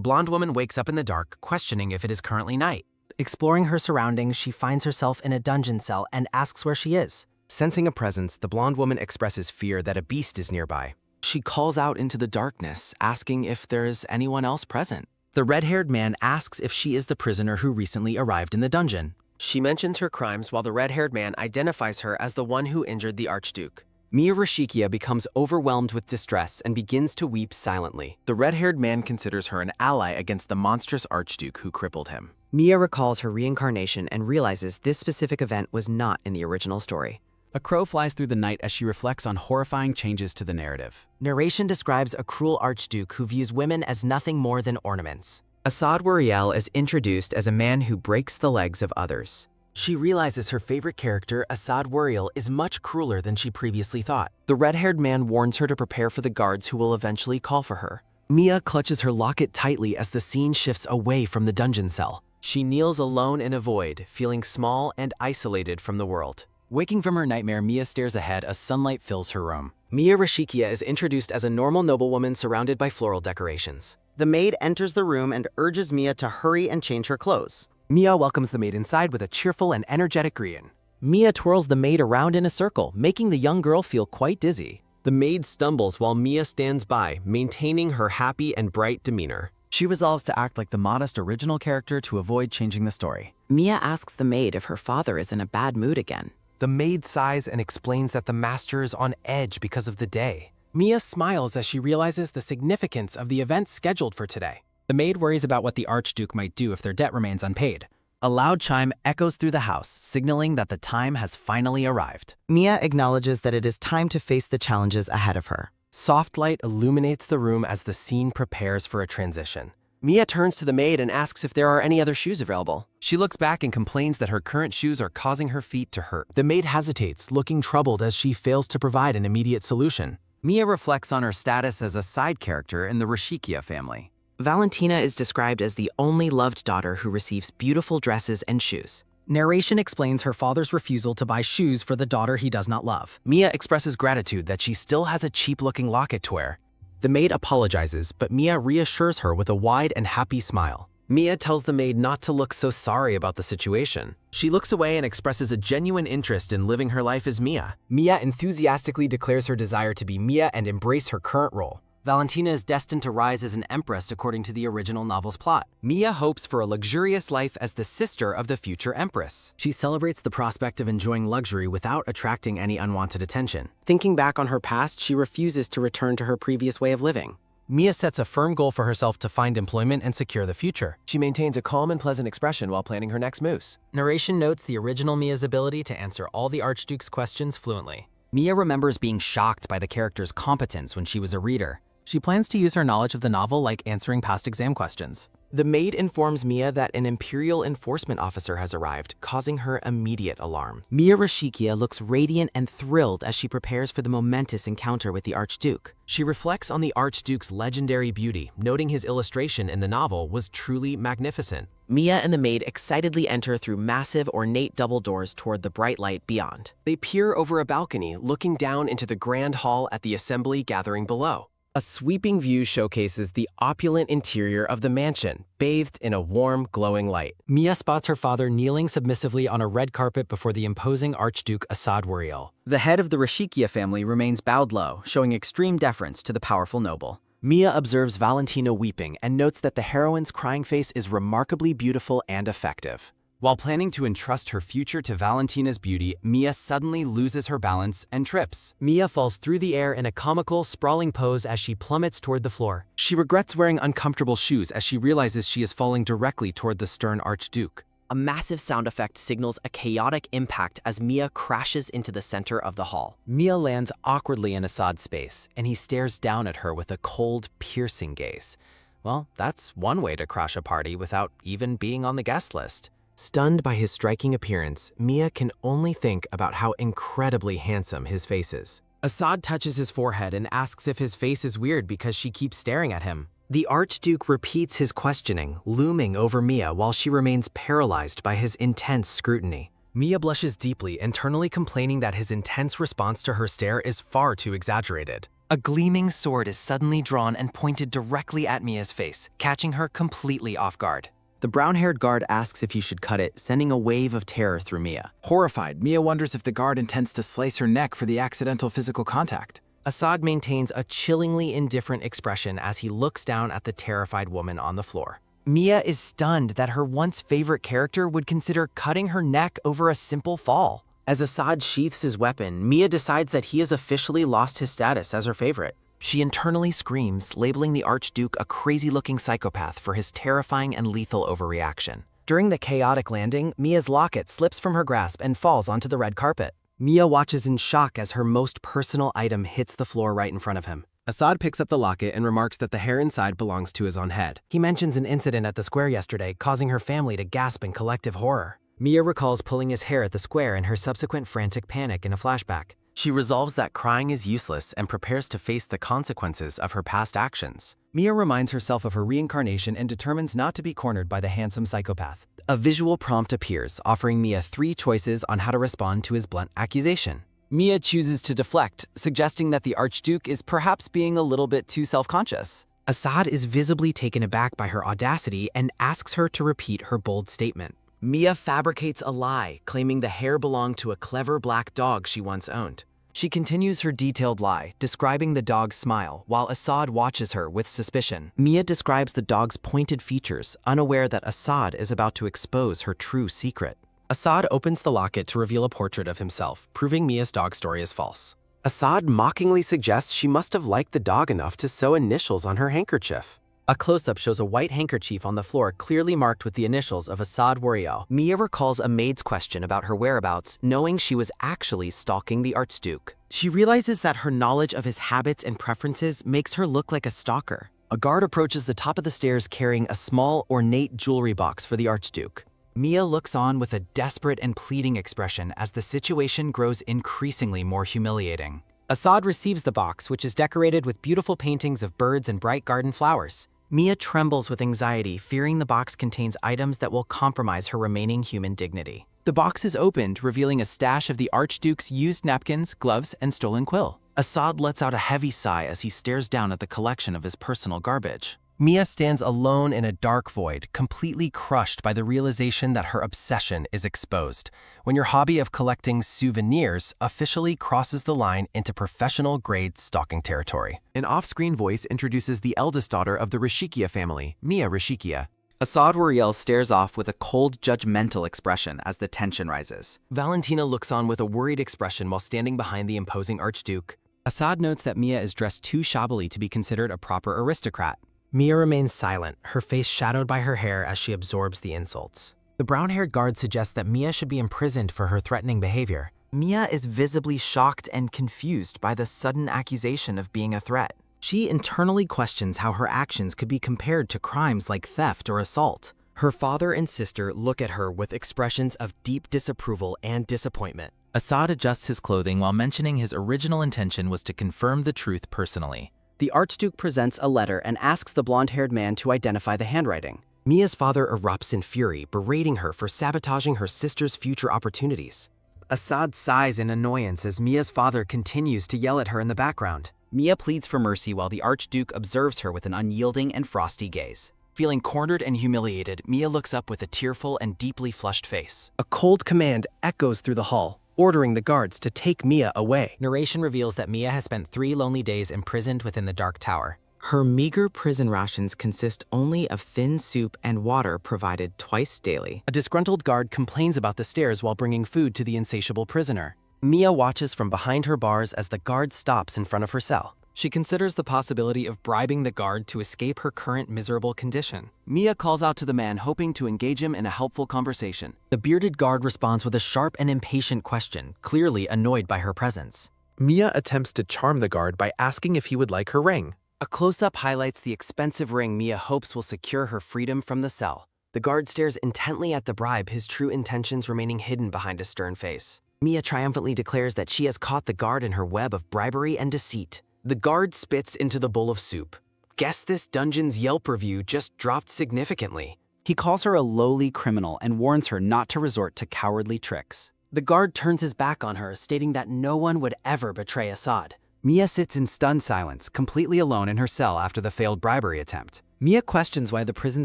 blonde woman wakes up in the dark, questioning if it is currently night. Exploring her surroundings, she finds herself in a dungeon cell and asks where she is. Sensing a presence, the blonde woman expresses fear that a beast is nearby. She calls out into the darkness, asking if there is anyone else present. The red-haired man asks if she is the prisoner who recently arrived in the dungeon. She mentions her crimes while the red-haired man identifies her as the one who injured the Archduke. Mia Rishikia becomes overwhelmed with distress and begins to weep silently. The red-haired man considers her an ally against the monstrous Archduke who crippled him. Mia recalls her reincarnation and realizes this specific event was not in the original story. A crow flies through the night as she reflects on horrifying changes to the narrative. Narration describes a cruel Archduke who views women as nothing more than ornaments. Asad Wariel is introduced as a man who breaks the legs of others. She realizes her favorite character, Asad Wariel, is much crueler than she previously thought. The red-haired man warns her to prepare for the guards who will eventually call for her. Mia clutches her locket tightly as the scene shifts away from the dungeon cell. She kneels alone in a void, feeling small and isolated from the world. Waking from her nightmare, Mia stares ahead as sunlight fills her room. Mia Rishikia is introduced as a normal noblewoman surrounded by floral decorations. The maid enters the room and urges Mia to hurry and change her clothes. Mia welcomes the maid inside with a cheerful and energetic greeting. Mia twirls the maid around in a circle, making the young girl feel quite dizzy. The maid stumbles while Mia stands by, maintaining her happy and bright demeanor. She resolves to act like the modest original character to avoid changing the story. Mia asks the maid if her father is in a bad mood again. The maid sighs and explains that the master is on edge because of the day. Mia smiles as she realizes the significance of the event scheduled for today. The maid worries about what the Archduke might do if their debt remains unpaid. A loud chime echoes through the house, signaling that the time has finally arrived. Mia acknowledges that it is time to face the challenges ahead of her. Soft light illuminates the room as the scene prepares for a transition. Mia turns to the maid and asks if there are any other shoes available. She looks back and complains that her current shoes are causing her feet to hurt. The maid hesitates, looking troubled as she fails to provide an immediate solution. Mia reflects on her status as a side character in the Rishikia family. Valentina is described as the only loved daughter who receives beautiful dresses and shoes. Narration explains her father's refusal to buy shoes for the daughter he does not love. Mia expresses gratitude that she still has a cheap-looking locket to wear. The maid apologizes, but Mia reassures her with a wide and happy smile. Mia tells the maid not to look so sorry about the situation. She looks away and expresses a genuine interest in living her life as Mia. Mia enthusiastically declares her desire to be Mia and embrace her current role. Valentina is destined to rise as an empress according to the original novel's plot. Mia hopes for a luxurious life as the sister of the future empress. She celebrates the prospect of enjoying luxury without attracting any unwanted attention. Thinking back on her past, she refuses to return to her previous way of living. Mia sets a firm goal for herself to find employment and secure the future. She maintains a calm and pleasant expression while planning her next moves. Narration notes the original Mia's ability to answer all the Archduke's questions fluently. Mia remembers being shocked by the character's competence when she was a reader. She plans to use her knowledge of the novel like answering past exam questions. The maid informs Mia that an Imperial enforcement officer has arrived, causing her immediate alarm. Mia Rishikia looks radiant and thrilled as she prepares for the momentous encounter with the Archduke. She reflects on the Archduke's legendary beauty, noting his illustration in the novel was truly magnificent. Mia and the maid excitedly enter through massive, ornate double doors toward the bright light beyond. They peer over a balcony, looking down into the grand hall at the assembly gathering below. A sweeping view showcases the opulent interior of the mansion, bathed in a warm, glowing light. Mia spots her father kneeling submissively on a red carpet before the imposing Archduke Asad Wariel. The head of the Rishikia family remains bowed low, showing extreme deference to the powerful noble. Mia observes Valentina weeping and notes that the heroine's crying face is remarkably beautiful and effective. While planning to entrust her future to Valentina's beauty, Mia suddenly loses her balance and trips. Mia falls through the air in a comical, sprawling pose as she plummets toward the floor. She regrets wearing uncomfortable shoes as she realizes she is falling directly toward the stern Archduke. A massive sound effect signals a chaotic impact as Mia crashes into the center of the hall. Mia lands awkwardly in Asad's space, and he stares down at her with a cold, piercing gaze. Well, that's one way to crash a party without even being on the guest list. Stunned by his striking appearance, Mia can only think about how incredibly handsome his face is. Asad touches his forehead and asks if his face is weird because she keeps staring at him. The Archduke repeats his questioning, looming over Mia while she remains paralyzed by his intense scrutiny. Mia blushes deeply, internally complaining that his intense response to her stare is far too exaggerated. A gleaming sword is suddenly drawn and pointed directly at Mia's face, catching her completely off guard. The brown-haired guard asks if he should cut it, sending a wave of terror through Mia. Horrified, Mia wonders if the guard intends to slice her neck for the accidental physical contact. Assad maintains a chillingly indifferent expression as he looks down at the terrified woman on the floor. Mia is stunned that her once favorite character would consider cutting her neck over a simple fall. As Assad sheaths his weapon, Mia decides that he has officially lost his status as her favorite. She internally screams, labeling the Archduke a crazy-looking psychopath for his terrifying and lethal overreaction. During the chaotic landing, Mia's locket slips from her grasp and falls onto the red carpet. Mia watches in shock as her most personal item hits the floor right in front of him. Assad picks up the locket and remarks that the hair inside belongs to his own head. He mentions an incident at the square yesterday, causing her family to gasp in collective horror. Mia recalls pulling his hair at the square and her subsequent frantic panic in a flashback. She resolves that crying is useless and prepares to face the consequences of her past actions. Mia reminds herself of her reincarnation and determines not to be cornered by the handsome psychopath. A visual prompt appears, offering Mia 3 choices on how to respond to his blunt accusation. Mia chooses to deflect, suggesting that the Archduke is perhaps being a little bit too self-conscious. Assad is visibly taken aback by her audacity and asks her to repeat her bold statement. Mia fabricates a lie, claiming the hair belonged to a clever black dog she once owned. She continues her detailed lie, describing the dog's smile, while Assad watches her with suspicion. Mia describes the dog's pointed features, unaware that Assad is about to expose her true secret. Assad opens the locket to reveal a portrait of himself, proving Mia's dog story is false. Assad mockingly suggests she must have liked the dog enough to sew initials on her handkerchief. A close-up shows a white handkerchief on the floor clearly marked with the initials of Assad Warrior. Mia recalls a maid's question about her whereabouts, knowing she was actually stalking the Archduke. She realizes that her knowledge of his habits and preferences makes her look like a stalker. A guard approaches the top of the stairs carrying a small, ornate jewelry box for the Archduke. Mia looks on with a desperate and pleading expression as the situation grows increasingly more humiliating. Assad receives the box, which is decorated with beautiful paintings of birds and bright garden flowers. Mia trembles with anxiety, fearing the box contains items that will compromise her remaining human dignity. The box is opened, revealing a stash of the Archduke's used napkins, gloves, and stolen quill. Assad lets out a heavy sigh as he stares down at the collection of his personal garbage. Mia stands alone in a dark void, completely crushed by the realization that her obsession is exposed, when your hobby of collecting souvenirs officially crosses the line into professional-grade stalking territory. An off-screen voice introduces the eldest daughter of the Rishikia family, Mia Rishikia. Assad Wariel stares off with a cold, judgmental expression as the tension rises. Valentina looks on with a worried expression while standing behind the imposing Archduke. Assad notes that Mia is dressed too shabbily to be considered a proper aristocrat. Mia remains silent, her face shadowed by her hair as she absorbs the insults. The brown-haired guard suggests that Mia should be imprisoned for her threatening behavior. Mia is visibly shocked and confused by the sudden accusation of being a threat. She internally questions how her actions could be compared to crimes like theft or assault. Her father and sister look at her with expressions of deep disapproval and disappointment. Assad adjusts his clothing while mentioning his original intention was to confirm the truth personally. The Archduke presents a letter and asks the blonde-haired man to identify the handwriting. Mia's father erupts in fury, berating her for sabotaging her sister's future opportunities. Assad sighs in annoyance as Mia's father continues to yell at her in the background. Mia pleads for mercy while the Archduke observes her with an unyielding and frosty gaze. Feeling cornered and humiliated, Mia looks up with a tearful and deeply flushed face. A cold command echoes through the hall, ordering the guards to take Mia away. Narration reveals that Mia has spent 3 lonely days imprisoned within the Dark Tower. Her meager prison rations consist only of thin soup and water provided twice daily. A disgruntled guard complains about the stairs while bringing food to the insatiable prisoner. Mia watches from behind her bars as the guard stops in front of her cell. She considers the possibility of bribing the guard to escape her current miserable condition. Mia calls out to the man, hoping to engage him in a helpful conversation. The bearded guard responds with a sharp and impatient question, clearly annoyed by her presence. Mia attempts to charm the guard by asking if he would like her ring. A close-up highlights the expensive ring Mia hopes will secure her freedom from the cell. The guard stares intently at the bribe, his true intentions remaining hidden behind a stern face. Mia triumphantly declares that she has caught the guard in her web of bribery and deceit. The guard spits into the bowl of soup. Guess this dungeon's Yelp review just dropped significantly. He calls her a lowly criminal and warns her not to resort to cowardly tricks. The guard turns his back on her, stating that no one would ever betray Assad. Mia sits in stunned silence, completely alone in her cell after the failed bribery attempt. Mia questions why the prison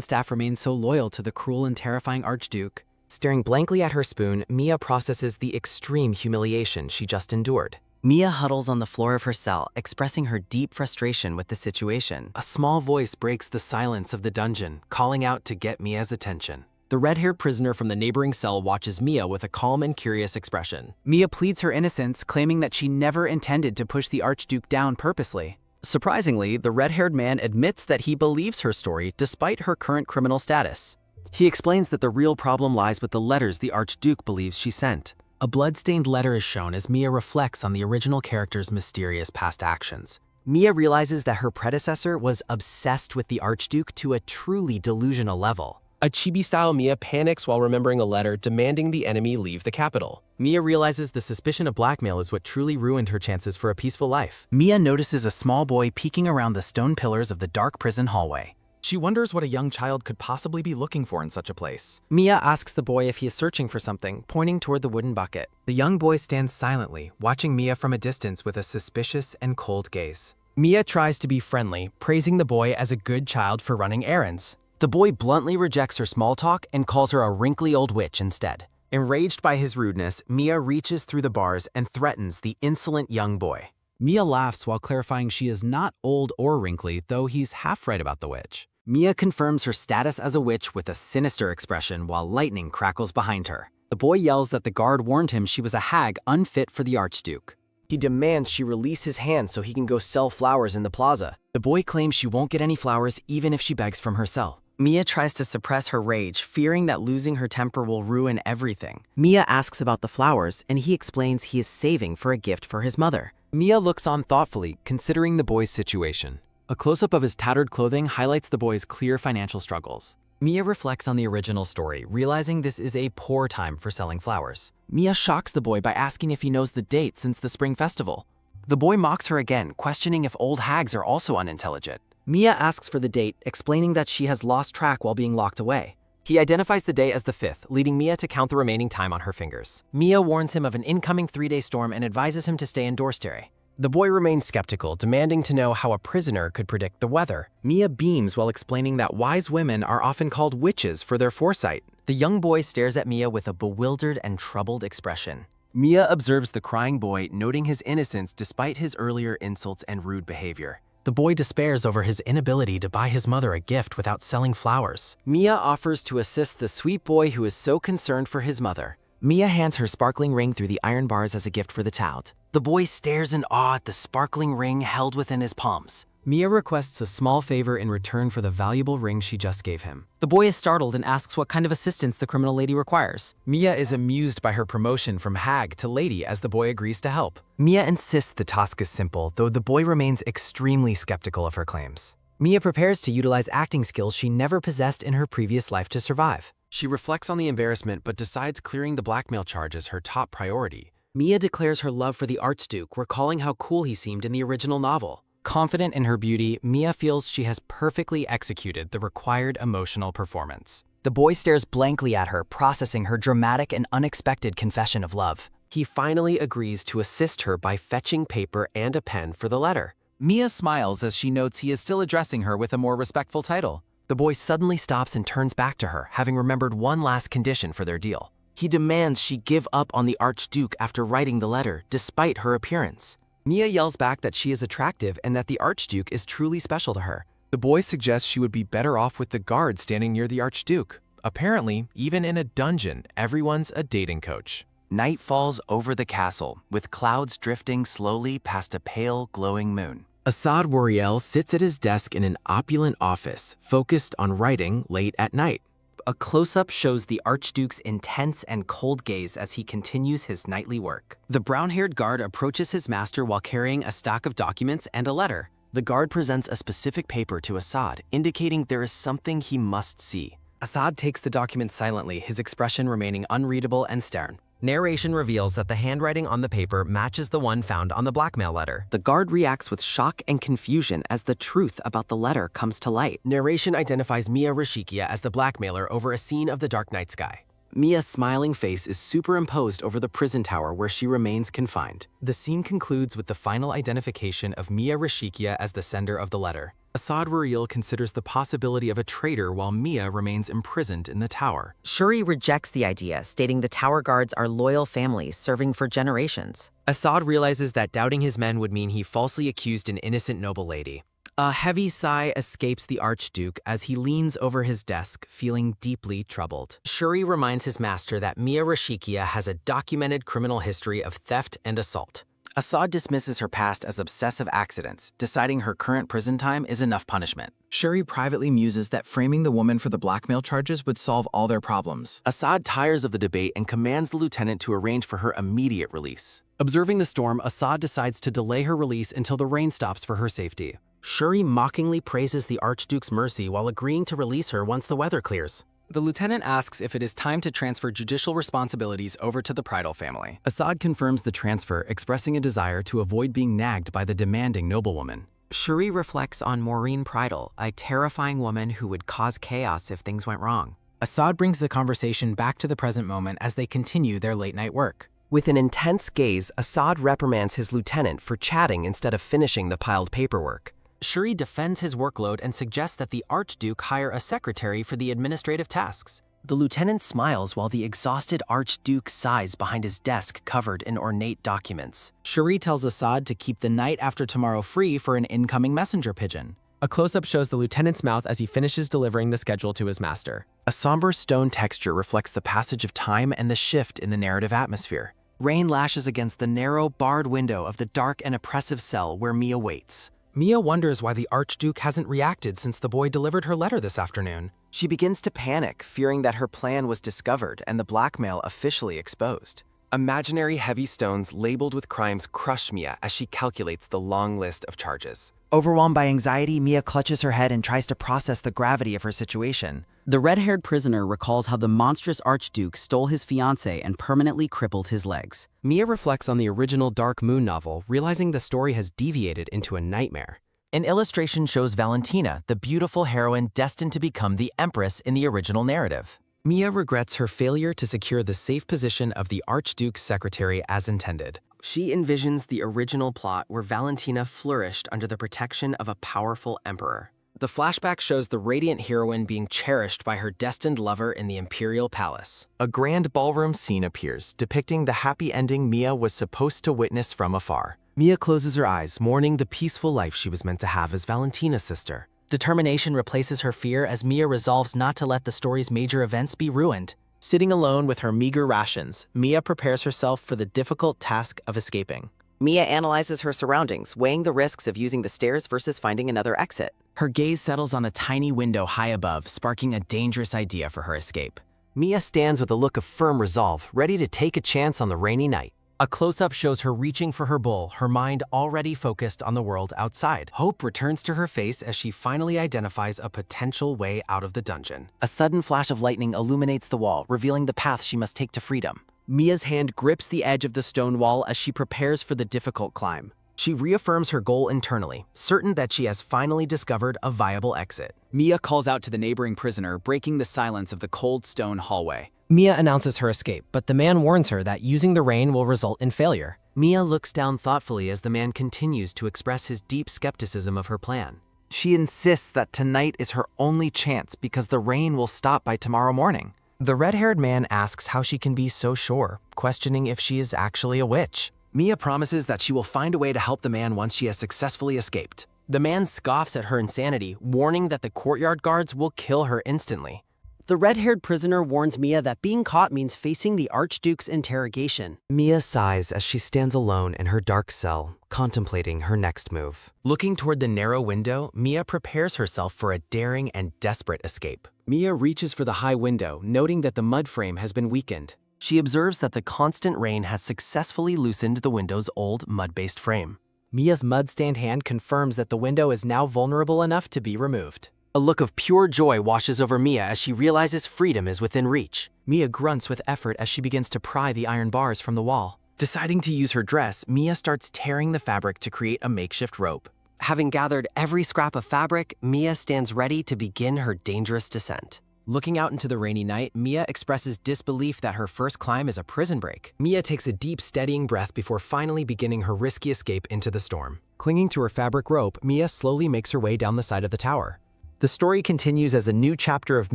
staff remains so loyal to the cruel and terrifying Archduke. Staring blankly at her spoon, Mia processes the extreme humiliation she just endured. Mia huddles on the floor of her cell, expressing her deep frustration with the situation. A small voice breaks the silence of the dungeon, calling out to get Mia's attention. The red-haired prisoner from the neighboring cell watches Mia with a calm and curious expression. Mia pleads her innocence, claiming that she never intended to push the Archduke down purposely. Surprisingly, the red-haired man admits that he believes her story despite her current criminal status. He explains that the real problem lies with the letters the Archduke believes she sent. A blood-stained letter is shown as Mia reflects on the original character's mysterious past actions. Mia realizes that her predecessor was obsessed with the Archduke to a truly delusional level. A chibi-style Mia panics while remembering a letter demanding the enemy leave the capital. Mia realizes the suspicion of blackmail is what truly ruined her chances for a peaceful life. Mia notices a small boy peeking around the stone pillars of the dark prison hallway. She wonders what a young child could possibly be looking for in such a place. Mia asks the boy if he is searching for something, pointing toward the wooden bucket. The young boy stands silently, watching Mia from a distance with a suspicious and cold gaze. Mia tries to be friendly, praising the boy as a good child for running errands. The boy bluntly rejects her small talk and calls her a wrinkly old witch instead. Enraged by his rudeness, Mia reaches through the bars and threatens the insolent young boy. Mia laughs while clarifying she is not old or wrinkly, though he's half right about the witch. Mia confirms her status as a witch with a sinister expression while lightning crackles behind her. The boy yells that the guard warned him she was a hag unfit for the Archduke. He demands she release his hand so he can go sell flowers in the plaza. The boy claims she won't get any flowers even if she begs from her cell. Mia tries to suppress her rage, fearing that losing her temper will ruin everything. Mia asks about the flowers, and he explains he is saving for a gift for his mother. Mia looks on thoughtfully, considering the boy's situation. A close-up of his tattered clothing highlights the boy's clear financial struggles. Mia reflects on the original story, realizing this is a poor time for selling flowers. Mia shocks the boy by asking if he knows the date since the spring festival. The boy mocks her again, questioning if old hags are also unintelligent. Mia asks for the date, explaining that she has lost track while being locked away. He identifies the day as the 5th, leading Mia to count the remaining time on her fingers. Mia warns him of an incoming 3-day storm and advises him to stay indoors today. The boy remains skeptical, demanding to know how a prisoner could predict the weather. Mia beams while explaining that wise women are often called witches for their foresight. The young boy stares at Mia with a bewildered and troubled expression. Mia observes the crying boy, noting his innocence despite his earlier insults and rude behavior. The boy despairs over his inability to buy his mother a gift without selling flowers. Mia offers to assist the sweet boy who is so concerned for his mother. Mia hands her sparkling ring through the iron bars as a gift for the tout. The boy stares in awe at the sparkling ring held within his palms. Mia requests a small favor in return for the valuable ring she just gave him. The boy is startled and asks what kind of assistance the criminal lady requires. Mia is amused by her promotion from hag to lady as the boy agrees to help. Mia insists the task is simple, though the boy remains extremely skeptical of her claims. Mia prepares to utilize acting skills she never possessed in her previous life to survive. She reflects on the embarrassment but decides clearing the blackmail charge is her top priority. Mia declares her love for the Archduke, recalling how cool he seemed in the original novel. Confident in her beauty, Mia feels she has perfectly executed the required emotional performance. The boy stares blankly at her, processing her dramatic and unexpected confession of love. He finally agrees to assist her by fetching paper and a pen for the letter. Mia smiles as she notes he is still addressing her with a more respectful title. The boy suddenly stops and turns back to her, having remembered one last condition for their deal. He demands she give up on the Archduke after writing the letter, despite her appearance. Mia yells back that she is attractive and that the Archduke is truly special to her. The boy suggests she would be better off with the guard standing near the Archduke. Apparently, even in a dungeon, everyone's a dating coach. Night falls over the castle, with clouds drifting slowly past a pale, glowing moon. Assad Wariel sits at his desk in an opulent office, focused on writing late at night. A close-up shows the Archduke's intense and cold gaze as he continues his nightly work. The brown-haired guard approaches his master while carrying a stack of documents and a letter. The guard presents a specific paper to Assad, indicating there is something he must see. Assad takes the document silently, his expression remaining unreadable and stern. Narration reveals that the handwriting on the paper matches the one found on the blackmail letter. The guard reacts with shock and confusion as the truth about the letter comes to light. Narration identifies Mia Rishikia as the blackmailer over a scene of the Dark Night Sky. Mia's smiling face is superimposed over the prison tower where she remains confined. The scene concludes with the final identification of Mia Rishikia as the sender of the letter. Assad Ruriel considers the possibility of a traitor while Mia remains imprisoned in the tower. Shuri rejects the idea, stating the tower guards are loyal families serving for generations. Assad realizes that doubting his men would mean he falsely accused an innocent noble lady. A heavy sigh escapes the Archduke as he leans over his desk, feeling deeply troubled. Shuri reminds his master that Mia Rishikia has a documented criminal history of theft and assault. Assad dismisses her past as obsessive accidents, deciding her current prison time is enough punishment. Shuri privately muses that framing the woman for the blackmail charges would solve all their problems. Assad tires of the debate and commands the lieutenant to arrange for her immediate release. Observing the storm, Assad decides to delay her release until the rain stops for her safety. Shuri mockingly praises the Archduke's mercy while agreeing to release her once the weather clears. The lieutenant asks if it is time to transfer judicial responsibilities over to the Pridal family. Assad confirms the transfer, expressing a desire to avoid being nagged by the demanding noblewoman. Shuri reflects on Maureen Pridal, a terrifying woman who would cause chaos if things went wrong. Assad brings the conversation back to the present moment as they continue their late-night work. With an intense gaze, Assad reprimands his lieutenant for chatting instead of finishing the piled paperwork. Shuri defends his workload and suggests that the Archduke hire a secretary for the administrative tasks. The lieutenant smiles while the exhausted Archduke sighs behind his desk covered in ornate documents. Shuri tells Assad to keep the night after tomorrow free for an incoming messenger pigeon. A close-up shows the lieutenant's mouth as he finishes delivering the schedule to his master. A somber stone texture reflects the passage of time and the shift in the narrative atmosphere. Rain lashes against the narrow, barred window of the dark and oppressive cell where Mia waits. Mia wonders why the Archduke hasn't reacted since the boy delivered her letter this afternoon. She begins to panic, fearing that her plan was discovered and the blackmail officially exposed. Imaginary heavy stones labeled with crimes crush Mia as she calculates the long list of charges. Overwhelmed by anxiety, Mia clutches her head and tries to process the gravity of her situation. The red-haired prisoner recalls how the monstrous Archduke stole his fiancée and permanently crippled his legs. Mia reflects on the original Dark Moon novel, realizing the story has deviated into a nightmare. An illustration shows Valentina, the beautiful heroine destined to become the Empress in the original narrative. Mia regrets her failure to secure the safe position of the Archduke's secretary as intended. She envisions the original plot where Valentina flourished under the protection of a powerful emperor. The flashback shows the radiant heroine being cherished by her destined lover in the imperial palace. A grand ballroom scene appears, depicting the happy ending Mia was supposed to witness from afar. Mia closes her eyes, mourning the peaceful life she was meant to have as Valentina's sister. Determination replaces her fear as Mia resolves not to let the story's major events be ruined. Sitting alone with her meager rations, Mia prepares herself for the difficult task of escaping. Mia analyzes her surroundings, weighing the risks of using the stairs versus finding another exit. Her gaze settles on a tiny window high above, sparking a dangerous idea for her escape. Mia stands with a look of firm resolve, ready to take a chance on the rainy night. A close-up shows her reaching for her bowl, her mind already focused on the world outside. Hope returns to her face as she finally identifies a potential way out of the dungeon. A sudden flash of lightning illuminates the wall, revealing the path she must take to freedom. Mia's hand grips the edge of the stone wall as she prepares for the difficult climb. She reaffirms her goal internally, certain that she has finally discovered a viable exit. Mia calls out to the neighboring prisoner, breaking the silence of the cold stone hallway. Mia announces her escape, but the man warns her that using the rain will result in failure. Mia looks down thoughtfully as the man continues to express his deep skepticism of her plan. She insists that tonight is her only chance because the rain will stop by tomorrow morning. The red-haired man asks how she can be so sure, questioning if she is actually a witch. Mia promises that she will find a way to help the man once she has successfully escaped. The man scoffs at her insanity, warning that the courtyard guards will kill her instantly. The red-haired prisoner warns Mia that being caught means facing the Archduke's interrogation. Mia sighs as she stands alone in her dark cell, contemplating her next move. Looking toward the narrow window, Mia prepares herself for a daring and desperate escape. Mia reaches for the high window, noting that the mud frame has been weakened. She observes that the constant rain has successfully loosened the window's old mud-based frame. Mia's mud-stained hand confirms that the window is now vulnerable enough to be removed. A look of pure joy washes over Mia as she realizes freedom is within reach. Mia grunts with effort as she begins to pry the iron bars from the wall. Deciding to use her dress, Mia starts tearing the fabric to create a makeshift rope. Having gathered every scrap of fabric, Mia stands ready to begin her dangerous descent. Looking out into the rainy night, Mia expresses disbelief that her first climb is a prison break. Mia takes a deep, steadying breath before finally beginning her risky escape into the storm. Clinging to her fabric rope, Mia slowly makes her way down the side of the tower. The story continues as a new chapter of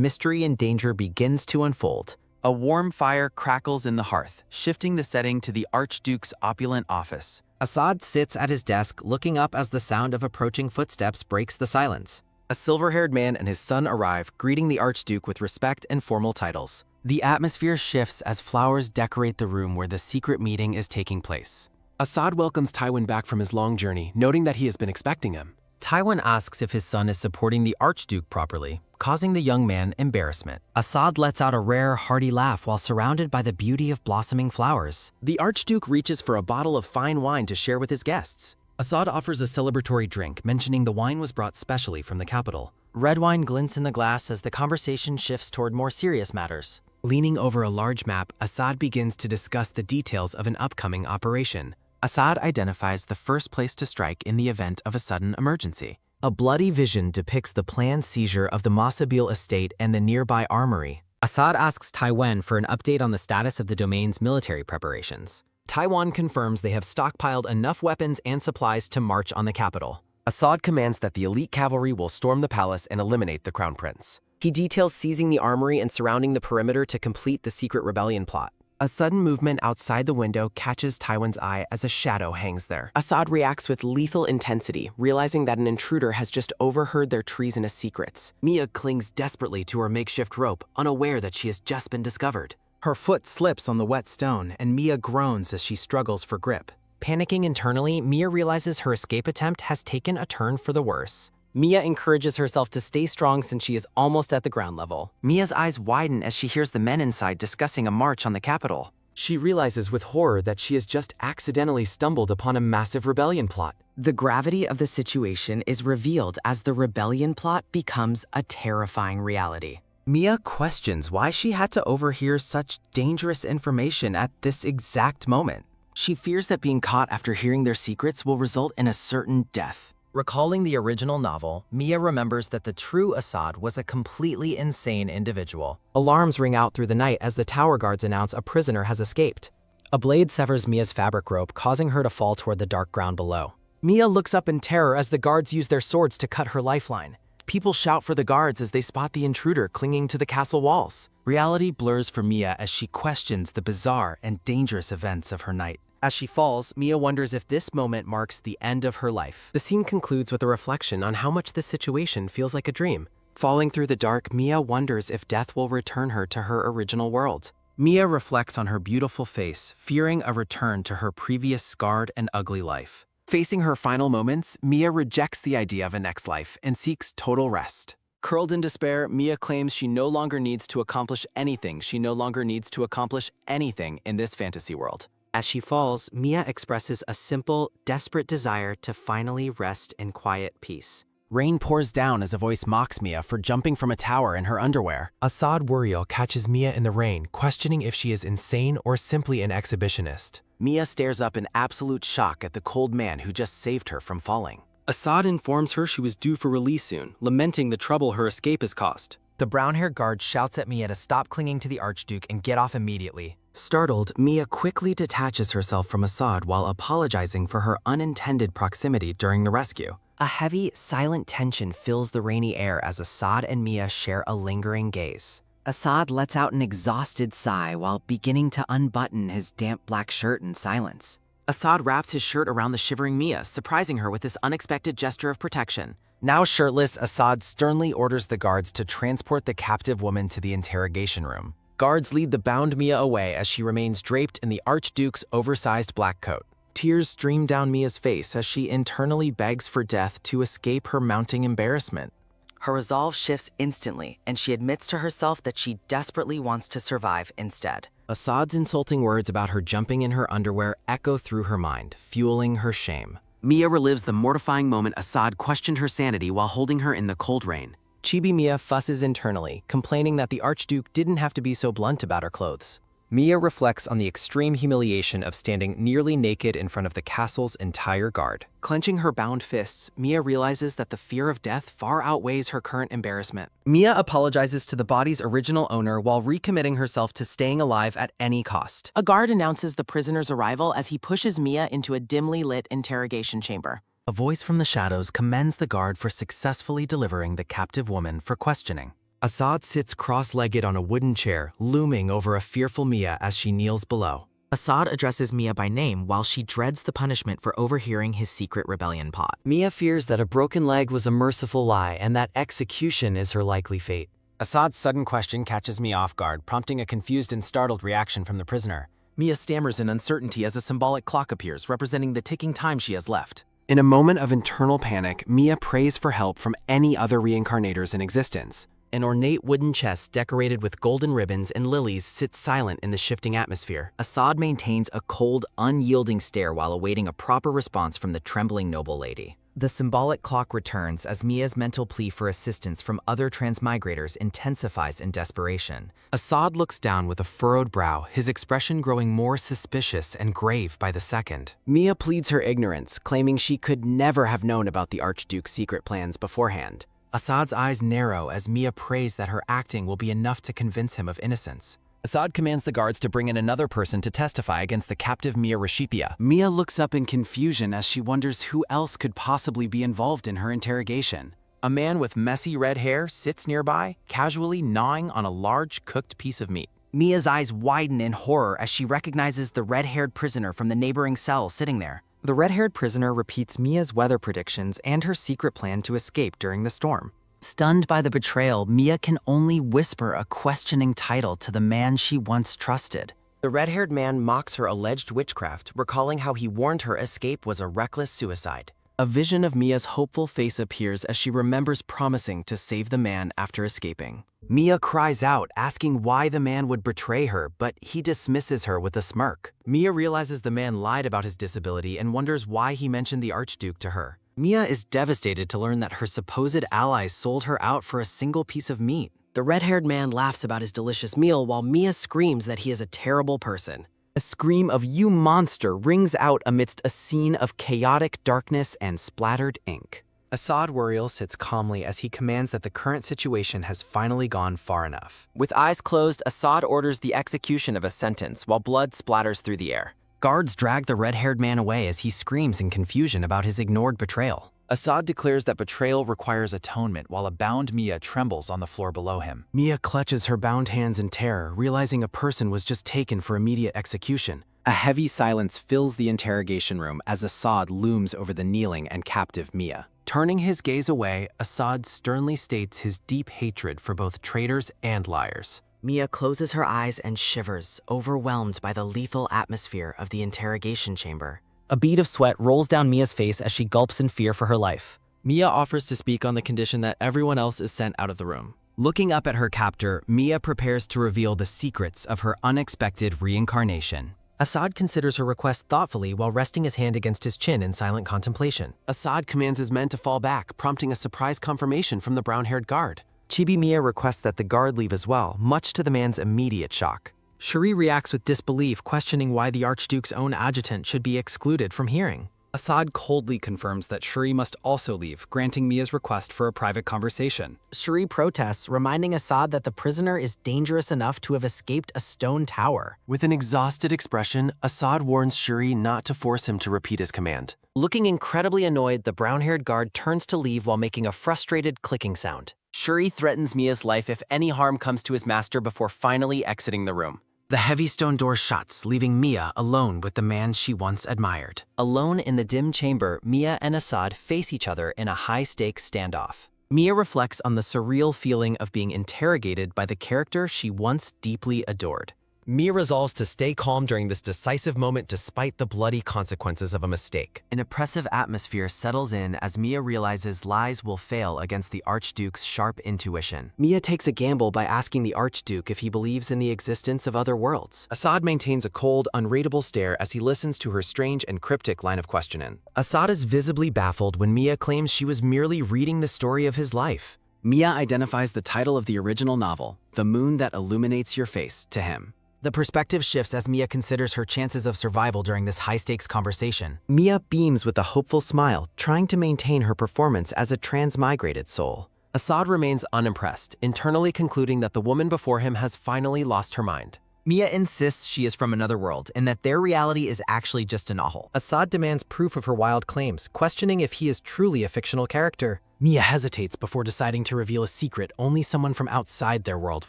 mystery and danger begins to unfold. A warm fire crackles in the hearth, shifting the setting to the Archduke's opulent office. Assad sits at his desk, looking up as the sound of approaching footsteps breaks the silence. A silver-haired man and his son arrive, greeting the Archduke with respect and formal titles. The atmosphere shifts as flowers decorate the room where the secret meeting is taking place. Assad welcomes Tywin back from his long journey, noting that he has been expecting him. Tywin asks if his son is supporting the Archduke properly, causing the young man embarrassment. Assad lets out a rare, hearty laugh while surrounded by the beauty of blossoming flowers. The Archduke reaches for a bottle of fine wine to share with his guests. Assad offers a celebratory drink, mentioning the wine was brought specially from the capital. Red wine glints in the glass as the conversation shifts toward more serious matters. Leaning over a large map, Assad begins to discuss the details of an upcoming operation. Assad identifies the first place to strike in the event of a sudden emergency. A bloody vision depicts the planned seizure of the Massabil estate and the nearby armory. Assad asks Taiwan for an update on the status of the domain's military preparations. Taiwan confirms they have stockpiled enough weapons and supplies to march on the capital. Assad commands that the elite cavalry will storm the palace and eliminate the crown prince. He details seizing the armory and surrounding the perimeter to complete the secret rebellion plot. A sudden movement outside the window catches Tywin's eye as a shadow hangs there. Assad reacts with lethal intensity, realizing that an intruder has just overheard their treasonous secrets. Mia clings desperately to her makeshift rope, unaware that she has just been discovered. Her foot slips on the wet stone, and Mia groans as she struggles for grip. Panicking internally, Mia realizes her escape attempt has taken a turn for the worse. Mia encourages herself to stay strong since she is almost at the ground level. Mia's eyes widen as she hears the men inside discussing a march on the capital. She realizes with horror that she has just accidentally stumbled upon a massive rebellion plot. The gravity of the situation is revealed as the rebellion plot becomes a terrifying reality. Mia questions why she had to overhear such dangerous information at this exact moment. She fears that being caught after hearing their secrets will result in a certain death. Recalling the original novel, Mia remembers that the true Assad was a completely insane individual. Alarms ring out through the night as the tower guards announce a prisoner has escaped. A blade severs Mia's fabric rope, causing her to fall toward the dark ground below. Mia looks up in terror as the guards use their swords to cut her lifeline. People shout for the guards as they spot the intruder clinging to the castle walls. Reality blurs for Mia as she questions the bizarre and dangerous events of her night. As she falls, Mia wonders if this moment marks the end of her life. The scene concludes with a reflection on how much this situation feels like a dream. Falling through the dark, Mia wonders if death will return her to her original world. Mia reflects on her beautiful face, fearing a return to her previous scarred and ugly life. Facing her final moments, Mia rejects the idea of a next life and seeks total rest. Curled in despair, Mia claims she no longer needs to accomplish anything. She no longer needs to accomplish anything in this fantasy world. As she falls, Mia expresses a simple, desperate desire to finally rest in quiet peace. Rain pours down as a voice mocks Mia for jumping from a tower in her underwear. Assad Wuriel catches Mia in the rain, questioning if she is insane or simply an exhibitionist. Mia stares up in absolute shock at the cold man who just saved her from falling. Assad informs her she was due for release soon, lamenting the trouble her escape has caused. The brown-haired guard shouts at Mia to stop clinging to the Archduke and get off immediately. Startled, Mia quickly detaches herself from Assad while apologizing for her unintended proximity during the rescue. A heavy, silent tension fills the rainy air as Assad and Mia share a lingering gaze. Assad lets out an exhausted sigh while beginning to unbutton his damp black shirt in silence. Assad wraps his shirt around the shivering Mia, surprising her with this unexpected gesture of protection. Now shirtless, Assad sternly orders the guards to transport the captive woman to the interrogation room. Guards lead the bound Mia away as she remains draped in the Archduke's oversized black coat. Tears stream down Mia's face as she internally begs for death to escape her mounting embarrassment. Her resolve shifts instantly, and she admits to herself that she desperately wants to survive instead. Assad's insulting words about her jumping in her underwear echo through her mind, fueling her shame. Mia relives the mortifying moment Assad questioned her sanity while holding her in the cold rain. Chibi Mia fusses internally, complaining that the Archduke didn't have to be so blunt about her clothes. Mia reflects on the extreme humiliation of standing nearly naked in front of the castle's entire guard. Clenching her bound fists, Mia realizes that the fear of death far outweighs her current embarrassment. Mia apologizes to the body's original owner while recommitting herself to staying alive at any cost. A guard announces the prisoner's arrival as he pushes Mia into a dimly lit interrogation chamber. A voice from the shadows commends the guard for successfully delivering the captive woman for questioning. Assad sits cross-legged on a wooden chair, looming over a fearful Mia as she kneels below. Assad addresses Mia by name while she dreads the punishment for overhearing his secret rebellion plot. Mia fears that a broken leg was a merciful lie and that execution is her likely fate. Assad's sudden question catches Mia off guard, prompting a confused and startled reaction from the prisoner. Mia stammers in uncertainty as a symbolic clock appears, representing the ticking time she has left. In a moment of internal panic, Mia prays for help from any other reincarnators in existence. An ornate wooden chest decorated with golden ribbons and lilies sits silent in the shifting atmosphere. Assad maintains a cold, unyielding stare while awaiting a proper response from the trembling noble lady. The symbolic clock returns as Mia's mental plea for assistance from other transmigrators intensifies in desperation. Assad looks down with a furrowed brow, his expression growing more suspicious and grave by the second. Mia pleads her ignorance, claiming she could never have known about the Archduke's secret plans beforehand. Assad's eyes narrow as Mia prays that her acting will be enough to convince him of innocence. Assad commands the guards to bring in another person to testify against the captive Mia Reshipia. Mia looks up in confusion as she wonders who else could possibly be involved in her interrogation. A man with messy red hair sits nearby, casually gnawing on a large cooked piece of meat. Mia's eyes widen in horror as she recognizes the red-haired prisoner from the neighboring cell sitting there. The red-haired prisoner repeats Mia's weather predictions and her secret plan to escape during the storm. Stunned by the betrayal, Mia can only whisper a questioning title to the man she once trusted. The red-haired man mocks her alleged witchcraft, recalling how he warned her escape was a reckless suicide. A vision of Mia's hopeful face appears as she remembers promising to save the man after escaping. Mia cries out, asking why the man would betray her, but he dismisses her with a smirk. Mia realizes the man lied about his disability and wonders why he mentioned the Archduke to her. Mia is devastated to learn that her supposed allies sold her out for a single piece of meat. The red-haired man laughs about his delicious meal while Mia screams that he is a terrible person. A scream of "You monster!" rings out amidst a scene of chaotic darkness and splattered ink. Assad Wuriel sits calmly as he commands that the current situation has finally gone far enough. With eyes closed, Assad orders the execution of a sentence while blood splatters through the air. Guards drag the red-haired man away as he screams in confusion about his ignored betrayal. Assad declares that betrayal requires atonement while a bound Mia trembles on the floor below him. Mia clutches her bound hands in terror, realizing a person was just taken for immediate execution. A heavy silence fills the interrogation room as Assad looms over the kneeling and captive Mia. Turning his gaze away, Assad sternly states his deep hatred for both traitors and liars. Mia closes her eyes and shivers, overwhelmed by the lethal atmosphere of the interrogation chamber. A bead of sweat rolls down Mia's face as she gulps in fear for her life. Mia offers to speak on the condition that everyone else is sent out of the room. Looking up at her captor, Mia prepares to reveal the secrets of her unexpected reincarnation. Assad considers her request thoughtfully while resting his hand against his chin in silent contemplation. Assad commands his men to fall back, prompting a surprise confirmation from the brown-haired guard. Chibi Mia requests that the guard leave as well, much to the man's immediate shock. Cherie reacts with disbelief, questioning why the Archduke's own adjutant should be excluded from hearing. Assad coldly confirms that Cherie must also leave, granting Mia's request for a private conversation. Cherie protests, reminding Assad that the prisoner is dangerous enough to have escaped a stone tower. With an exhausted expression, Assad warns Cherie not to force him to repeat his command. Looking incredibly annoyed, the brown-haired guard turns to leave while making a frustrated clicking sound. Cherie threatens Mia's life if any harm comes to his master before finally exiting the room. The heavy stone door shuts, leaving Mia alone with the man she once admired. Alone in the dim chamber, Mia and Assad face each other in a high-stakes standoff. Mia reflects on the surreal feeling of being interrogated by the character she once deeply adored. Mia resolves to stay calm during this decisive moment despite the bloody consequences of a mistake. An oppressive atmosphere settles in as Mia realizes lies will fail against the Archduke's sharp intuition. Mia takes a gamble by asking the Archduke if he believes in the existence of other worlds. Assad maintains a cold, unreadable stare as he listens to her strange and cryptic line of questioning. Assad is visibly baffled when Mia claims she was merely reading the story of his life. Mia identifies the title of the original novel, The Moon That Illuminates Your Face, to him. The perspective shifts as Mia considers her chances of survival during this high-stakes conversation. Mia beams with a hopeful smile, trying to maintain her performance as a transmigrated soul. Assad remains unimpressed, internally concluding that the woman before him has finally lost her mind. Mia insists she is from another world and that their reality is actually just a novel. Assad demands proof of her wild claims, questioning if he is truly a fictional character. Mia hesitates before deciding to reveal a secret only someone from outside their world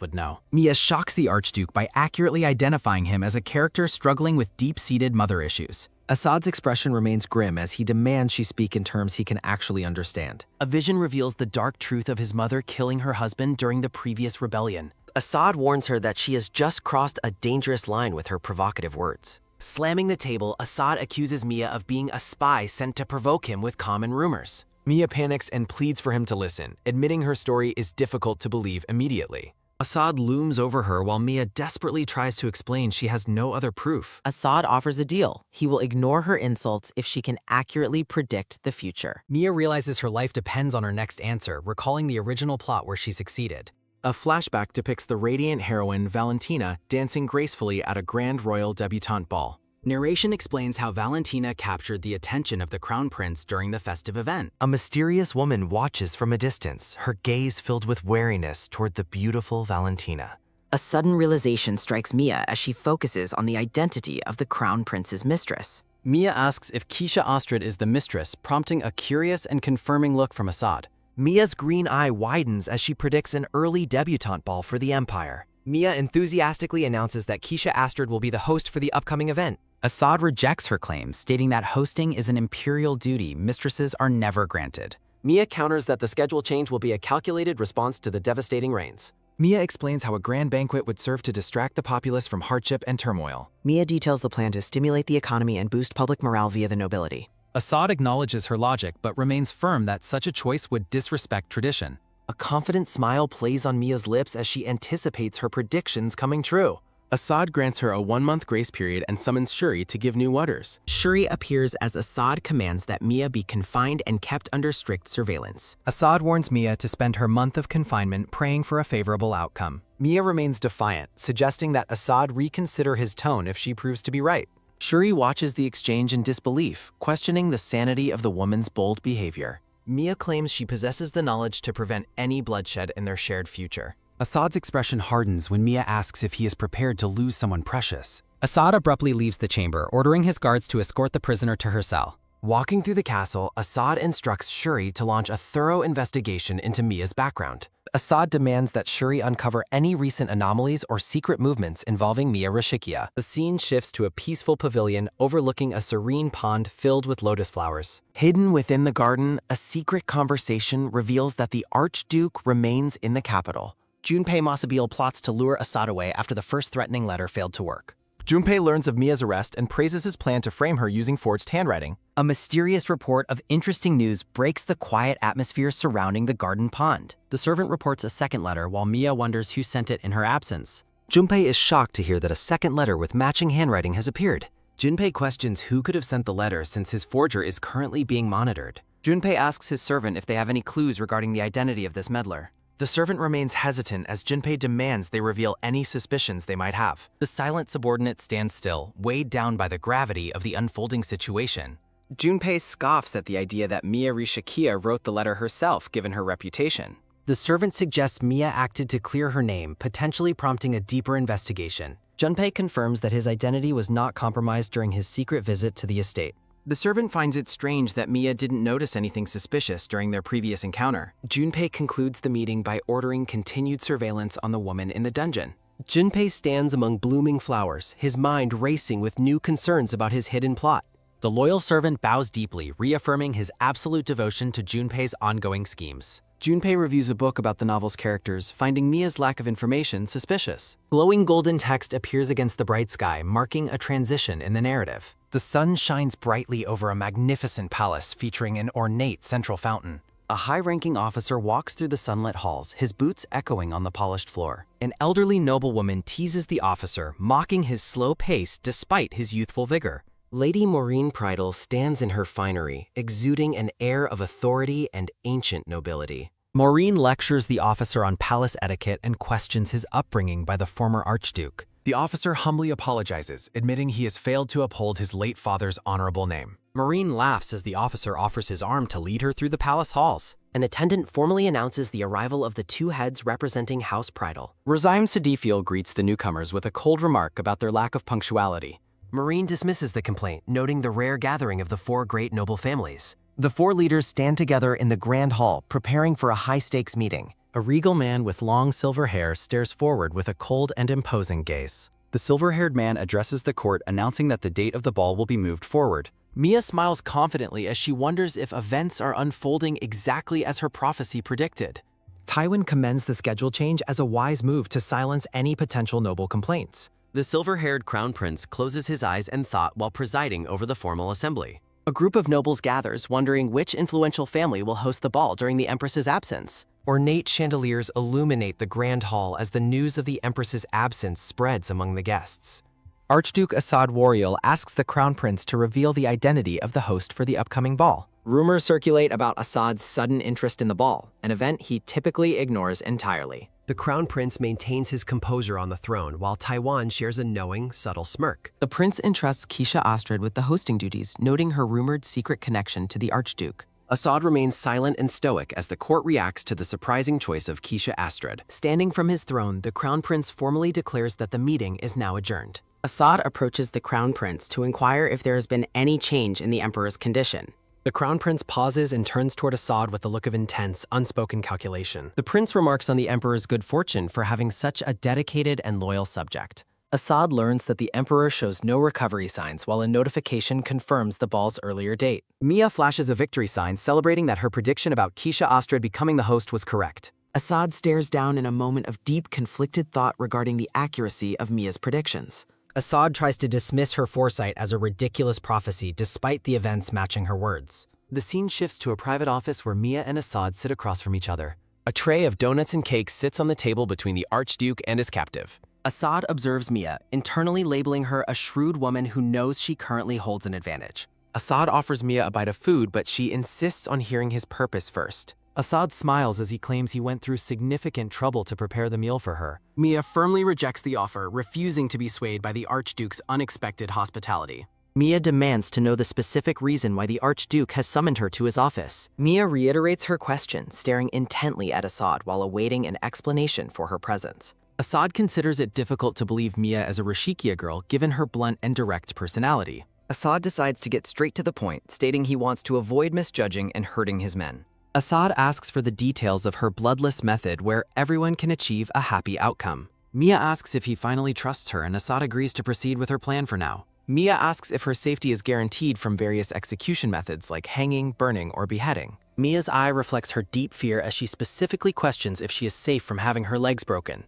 would know. Mia shocks the Archduke by accurately identifying him as a character struggling with deep-seated mother issues. Assad's expression remains grim as he demands she speak in terms he can actually understand. A vision reveals the dark truth of his mother killing her husband during the previous rebellion. Assad warns her that she has just crossed a dangerous line with her provocative words. Slamming the table, Assad accuses Mia of being a spy sent to provoke him with common rumors. Mia panics and pleads for him to listen, admitting her story is difficult to believe immediately. Assad looms over her while Mia desperately tries to explain she has no other proof. Assad offers a deal. He will ignore her insults if she can accurately predict the future. Mia realizes her life depends on her next answer, recalling the original plot where she succeeded. A flashback depicts the radiant heroine Valentina dancing gracefully at a grand royal debutante ball. Narration explains how Valentina captured the attention of the crown prince during the festive event. A mysterious woman watches from a distance, her gaze filled with wariness toward the beautiful Valentina. A sudden realization strikes Mia as she focuses on the identity of the crown prince's mistress. Mia asks if Keisha Ostrid is the mistress, prompting a curious and confirming look from Assad. Mia's green eye widens as she predicts an early debutante ball for the Empire. Mia enthusiastically announces that Keisha Ostrid will be the host for the upcoming event. Assad rejects her claims, stating that hosting is an imperial duty mistresses are never granted. Mia counters that the schedule change will be a calculated response to the devastating rains. Mia explains how a grand banquet would serve to distract the populace from hardship and turmoil. Mia details the plan to stimulate the economy and boost public morale via the nobility. Assad acknowledges her logic but remains firm that such a choice would disrespect tradition. A confident smile plays on Mia's lips as she anticipates her predictions coming true. Assad grants her a 1-month grace period and summons Shuri to give new orders. Shuri appears as Assad commands that Mia be confined and kept under strict surveillance. Assad warns Mia to spend her month of confinement praying for a favorable outcome. Mia remains defiant, suggesting that Assad reconsider his tone if she proves to be right. Shuri watches the exchange in disbelief, questioning the sanity of the woman's bold behavior. Mia claims she possesses the knowledge to prevent any bloodshed in their shared future. Assad's expression hardens when Mia asks if he is prepared to lose someone precious. Assad abruptly leaves the chamber, ordering his guards to escort the prisoner to her cell. Walking through the castle, Assad instructs Shuri to launch a thorough investigation into Mia's background. Assad demands that Shuri uncover any recent anomalies or secret movements involving Mia Rishikia. The scene shifts to a peaceful pavilion overlooking a serene pond filled with lotus flowers. Hidden within the garden, a secret conversation reveals that the Archduke remains in the capital. Junpei Masabil plots to lure Assad away after the first threatening letter failed to work. Junpei learns of Mia's arrest and praises his plan to frame her using forged handwriting. A mysterious report of interesting news breaks the quiet atmosphere surrounding the garden pond. The servant reports a second letter while Mia wonders who sent it in her absence. Junpei is shocked to hear that a second letter with matching handwriting has appeared. Junpei questions who could have sent the letter since his forger is currently being monitored. Junpei asks his servant if they have any clues regarding the identity of this meddler. The servant remains hesitant as Junpei demands they reveal any suspicions they might have. The silent subordinate stands still, weighed down by the gravity of the unfolding situation. Junpei scoffs at the idea that Mia Rishikia wrote the letter herself given her reputation. The servant suggests Mia acted to clear her name, potentially prompting a deeper investigation. Junpei confirms that his identity was not compromised during his secret visit to the estate. The servant finds it strange that Mia didn't notice anything suspicious during their previous encounter. Junpei concludes the meeting by ordering continued surveillance on the woman in the dungeon. Junpei stands among blooming flowers, his mind racing with new concerns about his hidden plot. The loyal servant bows deeply, reaffirming his absolute devotion to Junpei's ongoing schemes. Junpei reviews a book about the novel's characters, finding Mia's lack of information suspicious. Glowing golden text appears against the bright sky, marking a transition in the narrative. The sun shines brightly over a magnificent palace featuring an ornate central fountain. A high-ranking officer walks through the sunlit halls, his boots echoing on the polished floor. An elderly noblewoman teases the officer, mocking his slow pace despite his youthful vigor. Lady Maureen Pridal stands in her finery, exuding an air of authority and ancient nobility. Maureen lectures the officer on palace etiquette and questions his upbringing by the former Archduke. The officer humbly apologizes, admitting he has failed to uphold his late father's honorable name. Marine laughs as the officer offers his arm to lead her through the palace halls. An attendant formally announces the arrival of the two heads representing House Pridal. Resign Sedifil greets the newcomers with a cold remark about their lack of punctuality. Marine dismisses the complaint, noting the rare gathering of the four great noble families. The four leaders stand together in the Grand Hall, preparing for a high-stakes meeting. A regal man with long silver hair stares forward with a cold and imposing gaze. The silver-haired man addresses the court, announcing that the date of the ball will be moved forward. Mia smiles confidently as she wonders if events are unfolding exactly as her prophecy predicted. Tywin commends the schedule change as a wise move to silence any potential noble complaints. The silver-haired crown prince closes his eyes in thought while presiding over the formal assembly. A group of nobles gathers, wondering which influential family will host the ball during the Empress's absence. Ornate chandeliers illuminate the Grand Hall as the news of the Empress's absence spreads among the guests. Archduke Assad Wariel asks the crown prince to reveal the identity of the host for the upcoming ball. Rumors circulate about Assad's sudden interest in the ball, an event he typically ignores entirely. The crown prince maintains his composure on the throne while Taiwan shares a knowing, subtle smirk. The prince entrusts Keisha Astrid with the hosting duties, noting her rumored secret connection to the Archduke. Assad remains silent and stoic as the court reacts to the surprising choice of Keisha Astrid. Standing from his throne, the crown prince formally declares that the meeting is now adjourned. Assad approaches the crown prince to inquire if there has been any change in the emperor's condition. The crown prince pauses and turns toward Assad with a look of intense, unspoken calculation. The prince remarks on the emperor's good fortune for having such a dedicated and loyal subject. Assad learns that the emperor shows no recovery signs while a notification confirms the ball's earlier date. Mia flashes a victory sign, celebrating that her prediction about Keisha Astrid becoming the host was correct. Assad stares down in a moment of deep, conflicted thought regarding the accuracy of Mia's predictions. Assad tries to dismiss her foresight as a ridiculous prophecy despite the events matching her words. The scene shifts to a private office where Mia and Assad sit across from each other. A tray of donuts and cakes sits on the table between the Archduke and his captive. Assad observes Mia, internally labeling her a shrewd woman who knows she currently holds an advantage. Assad offers Mia a bite of food, but she insists on hearing his purpose first. Assad smiles as he claims he went through significant trouble to prepare the meal for her. Mia firmly rejects the offer, refusing to be swayed by the Archduke's unexpected hospitality. Mia demands to know the specific reason why the Archduke has summoned her to his office. Mia reiterates her question, staring intently at Assad while awaiting an explanation for her presence. Assad considers it difficult to believe Mia as a Rashikia girl given her blunt and direct personality. Assad decides to get straight to the point, stating he wants to avoid misjudging and hurting his men. Assad asks for the details of her bloodless method where everyone can achieve a happy outcome. Mia asks if he finally trusts her, and Assad agrees to proceed with her plan for now. Mia asks if her safety is guaranteed from various execution methods like hanging, burning, or beheading. Mia's eye reflects her deep fear as she specifically questions if she is safe from having her legs broken.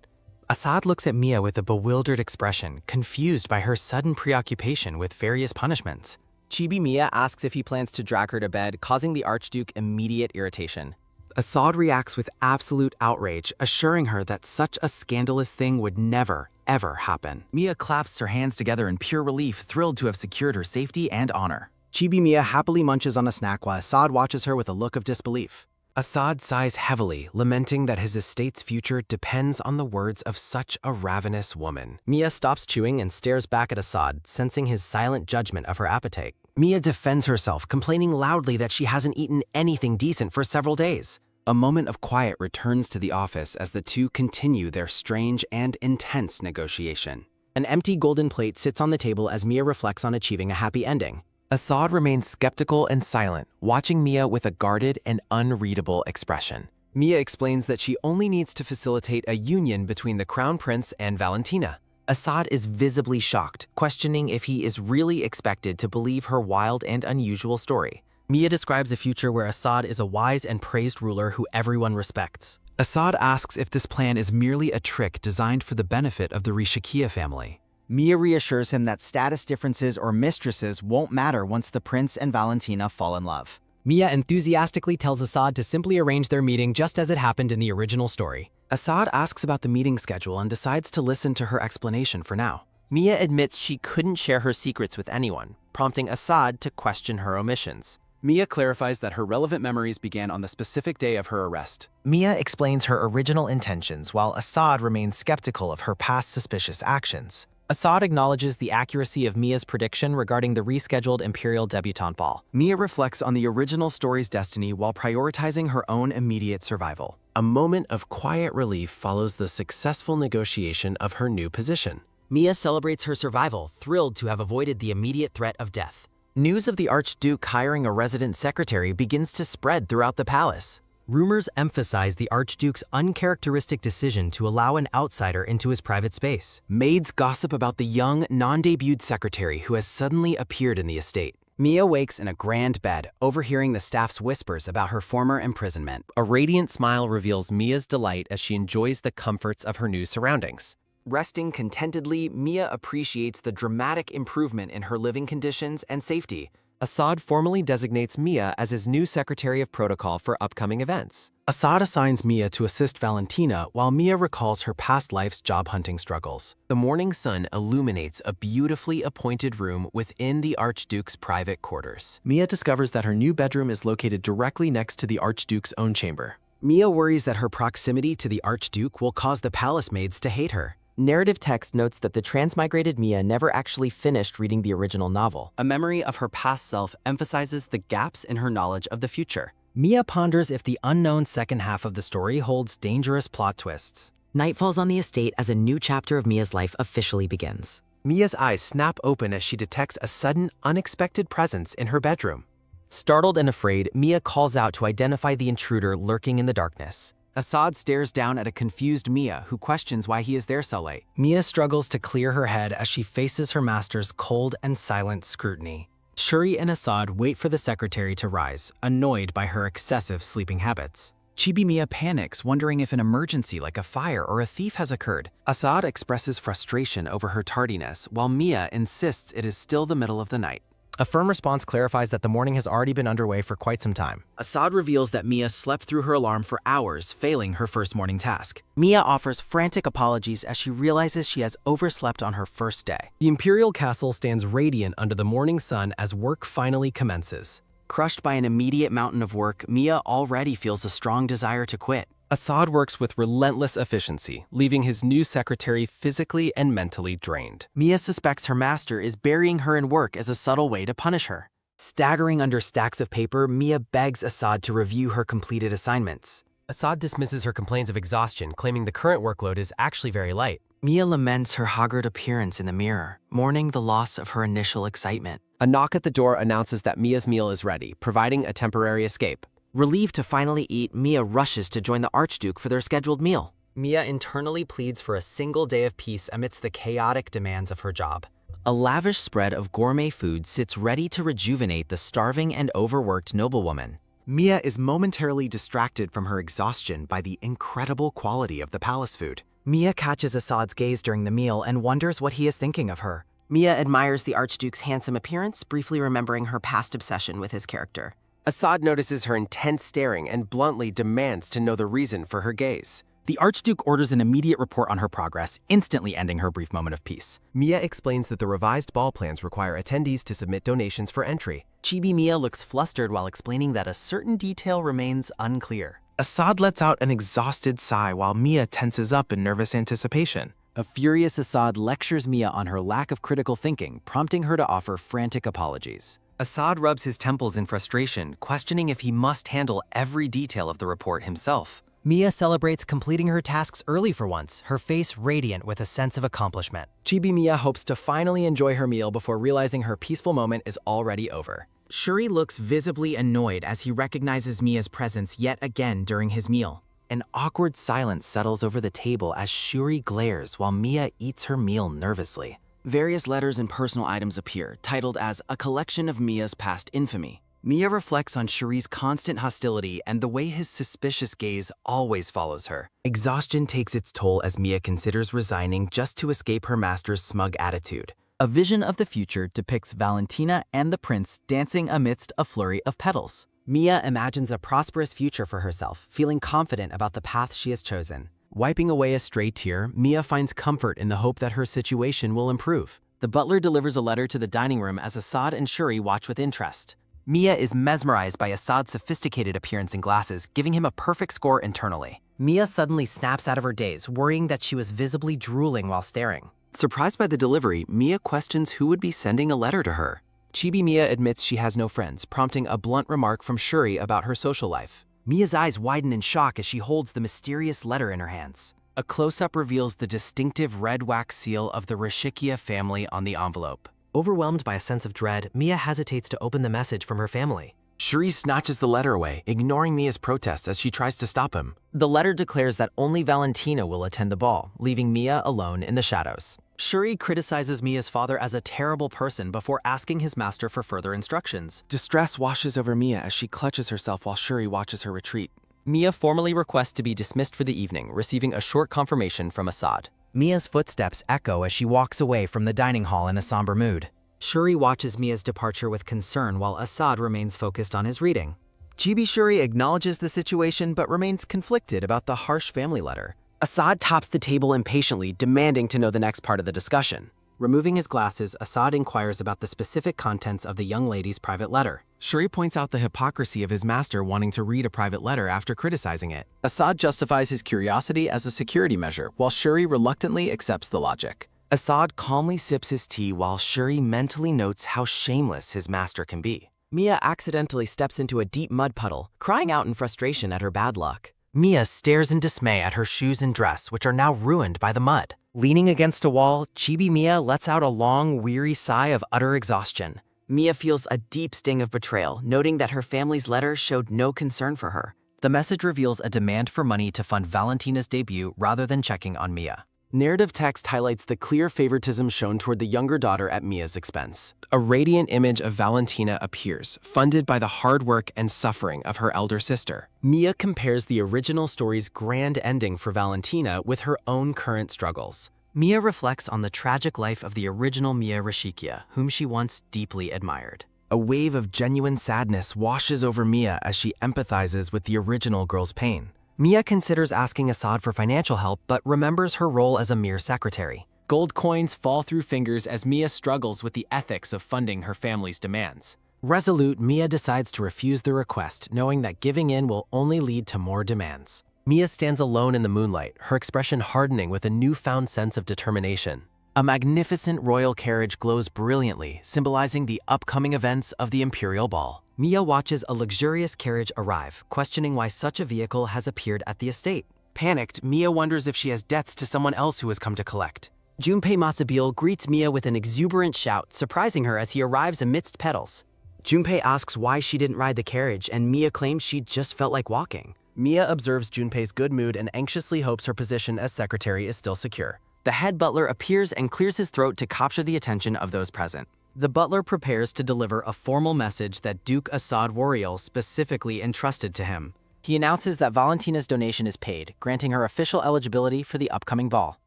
Assad looks at Mia with a bewildered expression, confused by her sudden preoccupation with various punishments. Chibi Mia asks if he plans to drag her to bed, causing the Archduke immediate irritation. Assad reacts with absolute outrage, assuring her that such a scandalous thing would never, ever happen. Mia claps her hands together in pure relief, thrilled to have secured her safety and honor. Chibi Mia happily munches on a snack while Assad watches her with a look of disbelief. Assad sighs heavily, lamenting that his estate's future depends on the words of such a ravenous woman. Mia stops chewing and stares back at Assad, sensing his silent judgment of her appetite. Mia defends herself, complaining loudly that she hasn't eaten anything decent for several days. A moment of quiet returns to the office as the two continue their strange and intense negotiation. An empty golden plate sits on the table as Mia reflects on achieving a happy ending. Assad remains skeptical and silent, watching Mia with a guarded and unreadable expression. Mia explains that she only needs to facilitate a union between the crown prince and Valentina. Assad is visibly shocked, questioning if he is really expected to believe her wild and unusual story. Mia describes a future where Assad is a wise and praised ruler who everyone respects. Assad asks if this plan is merely a trick designed for the benefit of the Rishikia family. Mia reassures him that status differences or mistresses won't matter once the prince and Valentina fall in love. Mia enthusiastically tells Assad to simply arrange their meeting just as it happened in the original story. Assad asks about the meeting schedule and decides to listen to her explanation for now. Mia admits she couldn't share her secrets with anyone, prompting Assad to question her omissions. Mia clarifies that her relevant memories began on the specific day of her arrest. Mia explains her original intentions while Assad remains skeptical of her past suspicious actions. Assad acknowledges the accuracy of Mia's prediction regarding the rescheduled Imperial debutante ball. Mia reflects on the original story's destiny while prioritizing her own immediate survival. A moment of quiet relief follows the successful negotiation of her new position. Mia celebrates her survival, thrilled to have avoided the immediate threat of death. News of the Archduke hiring a resident secretary begins to spread throughout the palace. Rumors emphasize the Archduke's uncharacteristic decision to allow an outsider into his private space. Maids gossip about the young, non-debuted secretary who has suddenly appeared in the estate. Mia wakes in a grand bed, overhearing the staff's whispers about her former imprisonment. A radiant smile reveals Mia's delight as she enjoys the comforts of her new surroundings. Resting contentedly, Mia appreciates the dramatic improvement in her living conditions and safety. Assad formally designates Mia as his new Secretary of Protocol for upcoming events. Assad assigns Mia to assist Valentina while Mia recalls her past life's job-hunting struggles. The morning sun illuminates a beautifully appointed room within the Archduke's private quarters. Mia discovers that her new bedroom is located directly next to the Archduke's own chamber. Mia worries that her proximity to the Archduke will cause the palace maids to hate her. Narrative text notes that the transmigrated Mia never actually finished reading the original novel. A memory of her past self emphasizes the gaps in her knowledge of the future. Mia ponders if the unknown second half of the story holds dangerous plot twists. Night falls on the estate as a new chapter of Mia's life officially begins. Mia's eyes snap open as she detects a sudden, unexpected presence in her bedroom. Startled and afraid, Mia calls out to identify the intruder lurking in the darkness. Assad stares down at a confused Mia who questions why he is there so late. Mia struggles to clear her head as she faces her master's cold and silent scrutiny. Shuri and Assad wait for the secretary to rise, annoyed by her excessive sleeping habits. Chibi Mia panics, wondering if an emergency like a fire or a thief has occurred. Assad expresses frustration over her tardiness, while Mia insists it is still the middle of the night. A firm response clarifies that the morning has already been underway for quite some time. Assad reveals that Mia slept through her alarm for hours, failing her first morning task. Mia offers frantic apologies as she realizes she has overslept on her first day. The Imperial Castle stands radiant under the morning sun as work finally commences. Crushed by an immediate mountain of work, Mia already feels a strong desire to quit. Assad works with relentless efficiency, leaving his new secretary physically and mentally drained. Mia suspects her master is burying her in work as a subtle way to punish her. Staggering under stacks of paper, Mia begs Assad to review her completed assignments. Assad dismisses her complaints of exhaustion, claiming the current workload is actually very light. Mia laments her haggard appearance in the mirror, mourning the loss of her initial excitement. A knock at the door announces that Mia's meal is ready, providing a temporary escape. Relieved to finally eat, Mia rushes to join the Archduke for their scheduled meal. Mia internally pleads for a single day of peace amidst the chaotic demands of her job. A lavish spread of gourmet food sits ready to rejuvenate the starving and overworked noblewoman. Mia is momentarily distracted from her exhaustion by the incredible quality of the palace food. Mia catches Assad's gaze during the meal and wonders what he is thinking of her. Mia admires the Archduke's handsome appearance, briefly remembering her past obsession with his character. Assad notices her intense staring and bluntly demands to know the reason for her gaze. The Archduke orders an immediate report on her progress, instantly ending her brief moment of peace. Mia explains that the revised ball plans require attendees to submit donations for entry. Chibi Mia looks flustered while explaining that a certain detail remains unclear. Assad lets out an exhausted sigh while Mia tenses up in nervous anticipation. A furious Assad lectures Mia on her lack of critical thinking, prompting her to offer frantic apologies. Assad rubs his temples in frustration, questioning if he must handle every detail of the report himself. Mia celebrates completing her tasks early for once, her face radiant with a sense of accomplishment. Chibi Mia hopes to finally enjoy her meal before realizing her peaceful moment is already over. Shuri looks visibly annoyed as he recognizes Mia's presence yet again during his meal. An awkward silence settles over the table as Shuri glares while Mia eats her meal nervously. Various letters and personal items appear, titled as A Collection of Mia's Past Infamy. Mia reflects on Shuri's constant hostility and the way his suspicious gaze always follows her. Exhaustion takes its toll as Mia considers resigning just to escape her master's smug attitude. A vision of the future depicts Valentina and the prince dancing amidst a flurry of petals. Mia imagines a prosperous future for herself, feeling confident about the path she has chosen. Wiping away a stray tear, Mia finds comfort in the hope that her situation will improve. The butler delivers a letter to the dining room as Assad and Shuri watch with interest. Mia is mesmerized by Assad's sophisticated appearance and glasses, giving him a perfect score internally. Mia suddenly snaps out of her daze, worrying that she was visibly drooling while staring. Surprised by the delivery, Mia questions who would be sending a letter to her. Chibi Mia admits she has no friends, prompting a blunt remark from Shuri about her social life. Mia's eyes widen in shock as she holds the mysterious letter in her hands. A close-up reveals the distinctive red wax seal of the Rishikia family on the envelope. Overwhelmed by a sense of dread, Mia hesitates to open the message from her family. Shuri snatches the letter away, ignoring Mia's protests as she tries to stop him. The letter declares that only Valentina will attend the ball, leaving Mia alone in the shadows. Shuri criticizes Mia's father as a terrible person before asking his master for further instructions. Distress washes over Mia as she clutches herself while Shuri watches her retreat. Mia formally requests to be dismissed for the evening, receiving a short confirmation from Assad. Mia's footsteps echo as she walks away from the dining hall in a somber mood. Shuri watches Mia's departure with concern while Assad remains focused on his reading. Chibi Shuri acknowledges the situation but remains conflicted about the harsh family letter. Assad taps the table impatiently, demanding to know the next part of the discussion. Removing his glasses, Assad inquires about the specific contents of the young lady's private letter. Shuri points out the hypocrisy of his master wanting to read a private letter after criticizing it. Assad justifies his curiosity as a security measure, while Shuri reluctantly accepts the logic. Assad calmly sips his tea while Shuri mentally notes how shameless his master can be. Mia accidentally steps into a deep mud puddle, crying out in frustration at her bad luck. Mia stares in dismay at her shoes and dress, which are now ruined by the mud. Leaning against a wall, Chibi Mia lets out a long, weary sigh of utter exhaustion. Mia feels a deep sting of betrayal, noting that her family's letter showed no concern for her. The message reveals a demand for money to fund Valentina's debut rather than checking on Mia. Narrative text highlights the clear favoritism shown toward the younger daughter at Mia's expense. A radiant image of Valentina appears, funded by the hard work and suffering of her elder sister. Mia compares the original story's grand ending for Valentina with her own current struggles. Mia reflects on the tragic life of the original Mia Rishikia, whom she once deeply admired. A wave of genuine sadness washes over Mia as she empathizes with the original girl's pain. Mia considers asking Assad for financial help, but remembers her role as a mere secretary. Gold coins fall through fingers as Mia struggles with the ethics of funding her family's demands. Resolute, Mia decides to refuse the request, knowing that giving in will only lead to more demands. Mia stands alone in the moonlight, her expression hardening with a newfound sense of determination. A magnificent royal carriage glows brilliantly, symbolizing the upcoming events of the Imperial Ball. Mia watches a luxurious carriage arrive, questioning why such a vehicle has appeared at the estate. Panicked, Mia wonders if she has debts to someone else who has come to collect. Junpei Masabile greets Mia with an exuberant shout, surprising her as he arrives amidst petals. Junpei asks why she didn't ride the carriage, and Mia claims she just felt like walking. Mia observes Junpei's good mood and anxiously hopes her position as secretary is still secure. The head butler appears and clears his throat to capture the attention of those present. The butler prepares to deliver a formal message that Duke Assad Warrior specifically entrusted to him. He announces that Valentina's donation is paid, granting her official eligibility for the upcoming ball.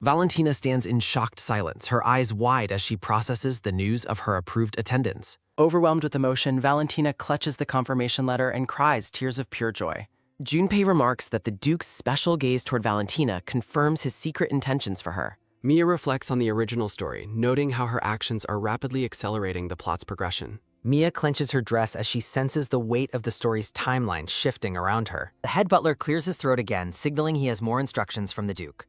Valentina stands in shocked silence, her eyes wide as she processes the news of her approved attendance. Overwhelmed with emotion, Valentina clutches the confirmation letter and cries tears of pure joy. Junpei remarks that the Duke's special gaze toward Valentina confirms his secret intentions for her. Mia reflects on the original story, noting how her actions are rapidly accelerating the plot's progression. Mia clenches her dress as she senses the weight of the story's timeline shifting around her. The head butler clears his throat again, signaling he has more instructions from the Duke.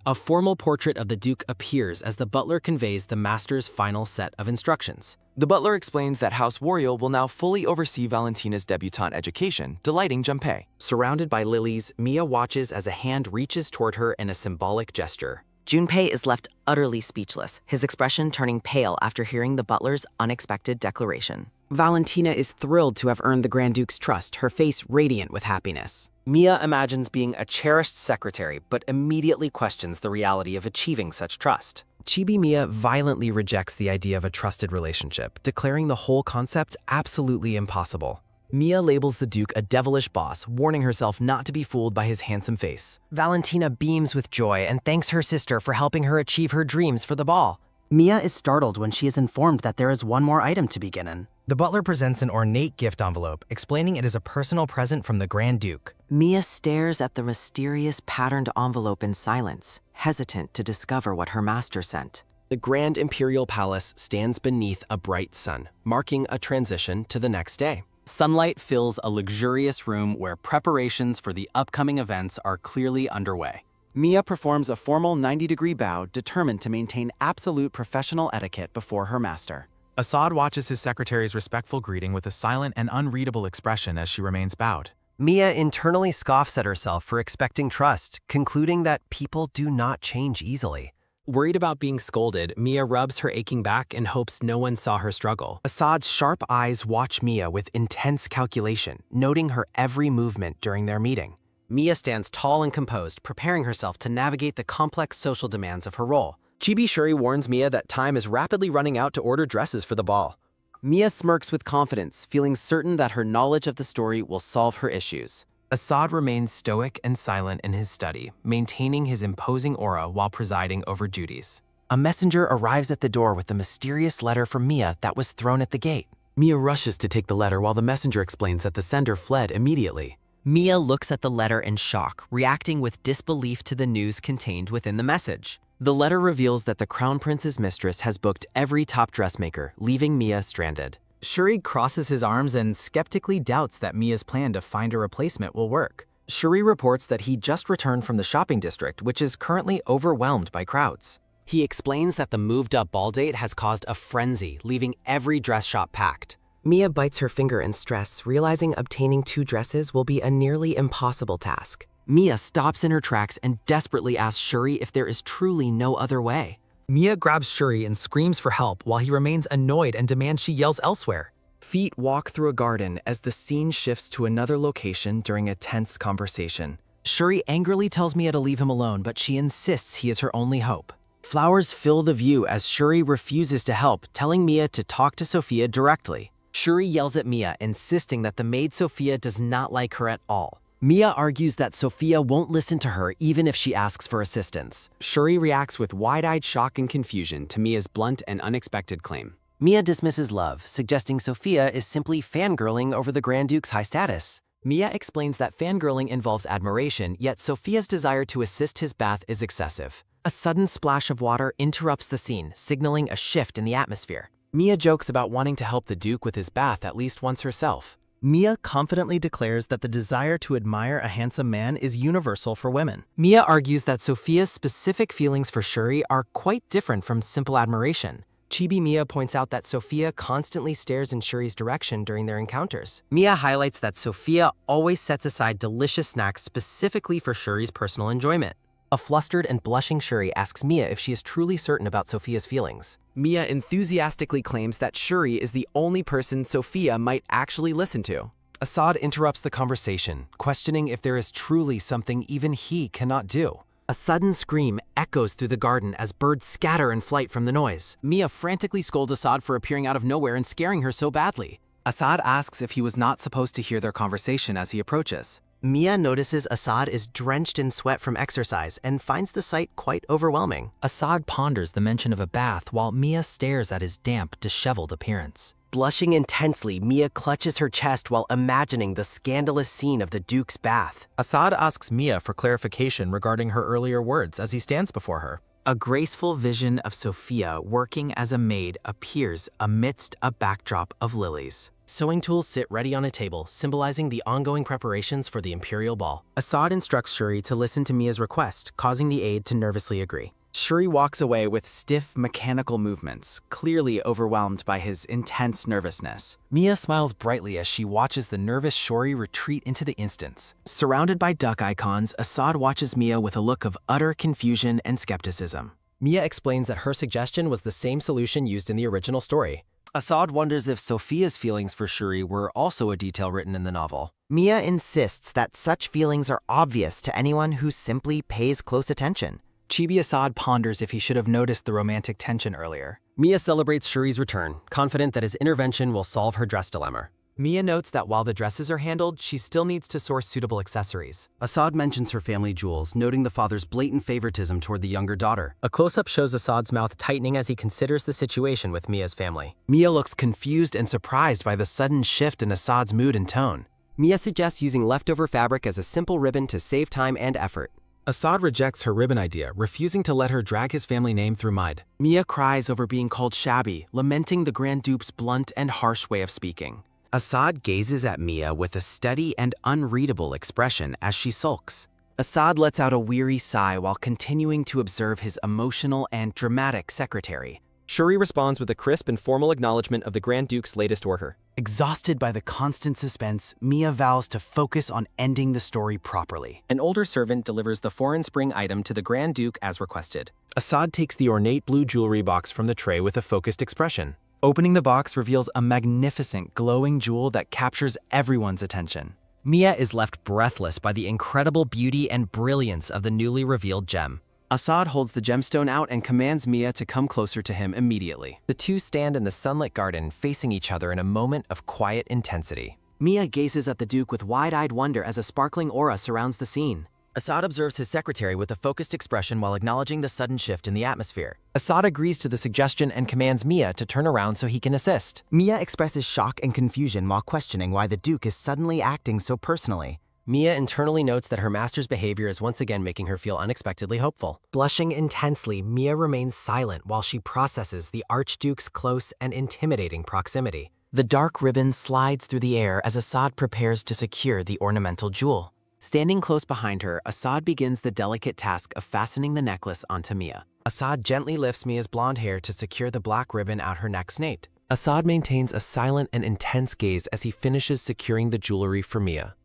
A formal portrait of the Duke appears as the butler conveys the master's final set of instructions. The butler explains that House Warrior will now fully oversee Valentina's debutante education, delighting Junpei. Surrounded by lilies, Mia watches as a hand reaches toward her in a symbolic gesture. Junpei is left utterly speechless, his expression turning pale after hearing the butler's unexpected declaration. Valentina is thrilled to have earned the Grand Duke's trust, her face radiant with happiness. Mia imagines being a cherished secretary, but immediately questions the reality of achieving such trust. Chibi Mia violently rejects the idea of a trusted relationship, declaring the whole concept absolutely impossible. Mia labels the Duke a devilish boss, warning herself not to be fooled by his handsome face. Valentina beams with joy and thanks her sister for helping her achieve her dreams for the ball. Mia is startled when she is informed that there is one more item to be given. The butler presents an ornate gift envelope, explaining it is a personal present from the Grand Duke. Mia stares at the mysterious patterned envelope in silence, hesitant to discover what her master sent. The Grand Imperial Palace stands beneath a bright sun, marking a transition to the next day. Sunlight fills a luxurious room where preparations for the upcoming events are clearly underway. Mia performs a formal 90-degree bow, determined to maintain absolute professional etiquette before her master. Assad watches his secretary's respectful greeting with a silent and unreadable expression as she remains bowed. Mia internally scoffs at herself for expecting trust, concluding that people do not change easily. Worried about being scolded, Mia rubs her aching back and hopes no one saw her struggle. Assad's sharp eyes watch Mia with intense calculation, noting her every movement during their meeting. Mia stands tall and composed, preparing herself to navigate the complex social demands of her role. Chibi Shuri warns Mia that time is rapidly running out to order dresses for the ball. Mia smirks with confidence, feeling certain that her knowledge of the story will solve her issues. Assad remains stoic and silent in his study, maintaining his imposing aura while presiding over duties. A messenger arrives at the door with the mysterious letter from Mia that was thrown at the gate. Mia rushes to take the letter while the messenger explains that the sender fled immediately. Mia looks at the letter in shock, reacting with disbelief to the news contained within the message. The letter reveals that the Crown Prince's mistress has booked every top dressmaker, leaving Mia stranded. Shuri crosses his arms and skeptically doubts that Mia's plan to find a replacement will work. Shuri reports that he just returned from the shopping district, which is currently overwhelmed by crowds. He explains that the moved-up ball date has caused a frenzy, leaving every dress shop packed. Mia bites her finger in stress, realizing obtaining 2 dresses will be a nearly impossible task. Mia stops in her tracks and desperately asks Shuri if there is truly no other way. Mia grabs Shuri and screams for help while he remains annoyed and demands she yells elsewhere. Feet walk through a garden as the scene shifts to another location during a tense conversation. Shuri angrily tells Mia to leave him alone, but she insists he is her only hope. Flowers fill the view as Shuri refuses to help, telling Mia to talk to Sophia directly. Shuri yells at Mia, insisting that the maid Sophia does not like her at all. Mia argues that Sophia won't listen to her even if she asks for assistance. Shuri reacts with wide-eyed shock and confusion to Mia's blunt and unexpected claim. Mia dismisses love, suggesting Sophia is simply fangirling over the Grand Duke's high status. Mia explains that fangirling involves admiration, yet Sophia's desire to assist his bath is excessive. A sudden splash of water interrupts the scene, signaling a shift in the atmosphere. Mia jokes about wanting to help the Duke with his bath at least once herself. Mia confidently declares that the desire to admire a handsome man is universal for women. Mia argues that Sophia's specific feelings for Shuri are quite different from simple admiration. Chibi Mia points out that Sophia constantly stares in Shuri's direction during their encounters. Mia highlights that Sophia always sets aside delicious snacks specifically for Shuri's personal enjoyment. A flustered and blushing Shuri asks Mia if she is truly certain about Sophia's feelings. Mia enthusiastically claims that Shuri is the only person Sophia might actually listen to. Assad interrupts the conversation, questioning if there is truly something even he cannot do. A sudden scream echoes through the garden as birds scatter in flight from the noise. Mia frantically scolds Assad for appearing out of nowhere and scaring her so badly. Assad asks if he was not supposed to hear their conversation as he approaches. Mia notices Assad is drenched in sweat from exercise and finds the sight quite overwhelming. Assad ponders the mention of a bath while Mia stares at his damp, disheveled appearance. Blushing intensely, Mia clutches her chest while imagining the scandalous scene of the Duke's bath. Assad asks Mia for clarification regarding her earlier words as he stands before her. A graceful vision of Sophia working as a maid appears amidst a backdrop of lilies. Sewing tools sit ready on a table, symbolizing the ongoing preparations for the Imperial Ball. Assad instructs Shuri to listen to Mia's request, causing the aide to nervously agree. Shuri walks away with stiff, mechanical movements, clearly overwhelmed by his intense nervousness. Mia smiles brightly as she watches the nervous Shuri retreat into the instance. Surrounded by duck icons, Assad watches Mia with a look of utter confusion and skepticism. Mia explains that her suggestion was the same solution used in the original story. Assad wonders if Sophia's feelings for Shuri were also a detail written in the novel. Mia insists that such feelings are obvious to anyone who simply pays close attention. Chibi Assad ponders if he should have noticed the romantic tension earlier. Mia celebrates Shuri's return, confident that his intervention will solve her dress dilemma. Mia notes that while the dresses are handled, she still needs to source suitable accessories. Assad mentions her family jewels, noting the father's blatant favoritism toward the younger daughter. A close-up shows Assad's mouth tightening as he considers the situation with Mia's family. Mia looks confused and surprised by the sudden shift in Assad's mood and tone. Mia suggests using leftover fabric as a simple ribbon to save time and effort. Assad rejects her ribbon idea, refusing to let her drag his family name through mud. Mia cries over being called shabby, lamenting the Grand Duke's blunt and harsh way of speaking. Assad gazes at Mia with a steady and unreadable expression as she sulks. Assad lets out a weary sigh while continuing to observe his emotional and dramatic secretary. Shuri responds with a crisp and formal acknowledgement of the Grand Duke's latest order. Exhausted by the constant suspense, Mia vows to focus on ending the story properly. An older servant delivers the foreign spring item to the Grand Duke as requested. Assad takes the ornate blue jewelry box from the tray with a focused expression. Opening the box reveals a magnificent, glowing jewel that captures everyone's attention. Mia is left breathless by the incredible beauty and brilliance of the newly revealed gem. Assad holds the gemstone out and commands Mia to come closer to him immediately. The two stand in the sunlit garden, facing each other in a moment of quiet intensity. Mia gazes at the Duke with wide-eyed wonder as a sparkling aura surrounds the scene. Assad observes his secretary with a focused expression while acknowledging the sudden shift in the atmosphere. Assad agrees to the suggestion and commands Mia to turn around so he can assist. Mia expresses shock and confusion while questioning why the Duke is suddenly acting so personally. Mia internally notes that her master's behavior is once again making her feel unexpectedly hopeful. Blushing intensely, Mia remains silent while she processes the Archduke's close and intimidating proximity. The dark ribbon slides through the air as Assad prepares to secure the ornamental jewel. Standing close behind her, Assad begins the delicate task of fastening the necklace onto Mia. Assad gently lifts Mia's blonde hair to secure the black ribbon at her neck's nape. Assad maintains a silent and intense gaze as he finishes securing the jewelry for Mia.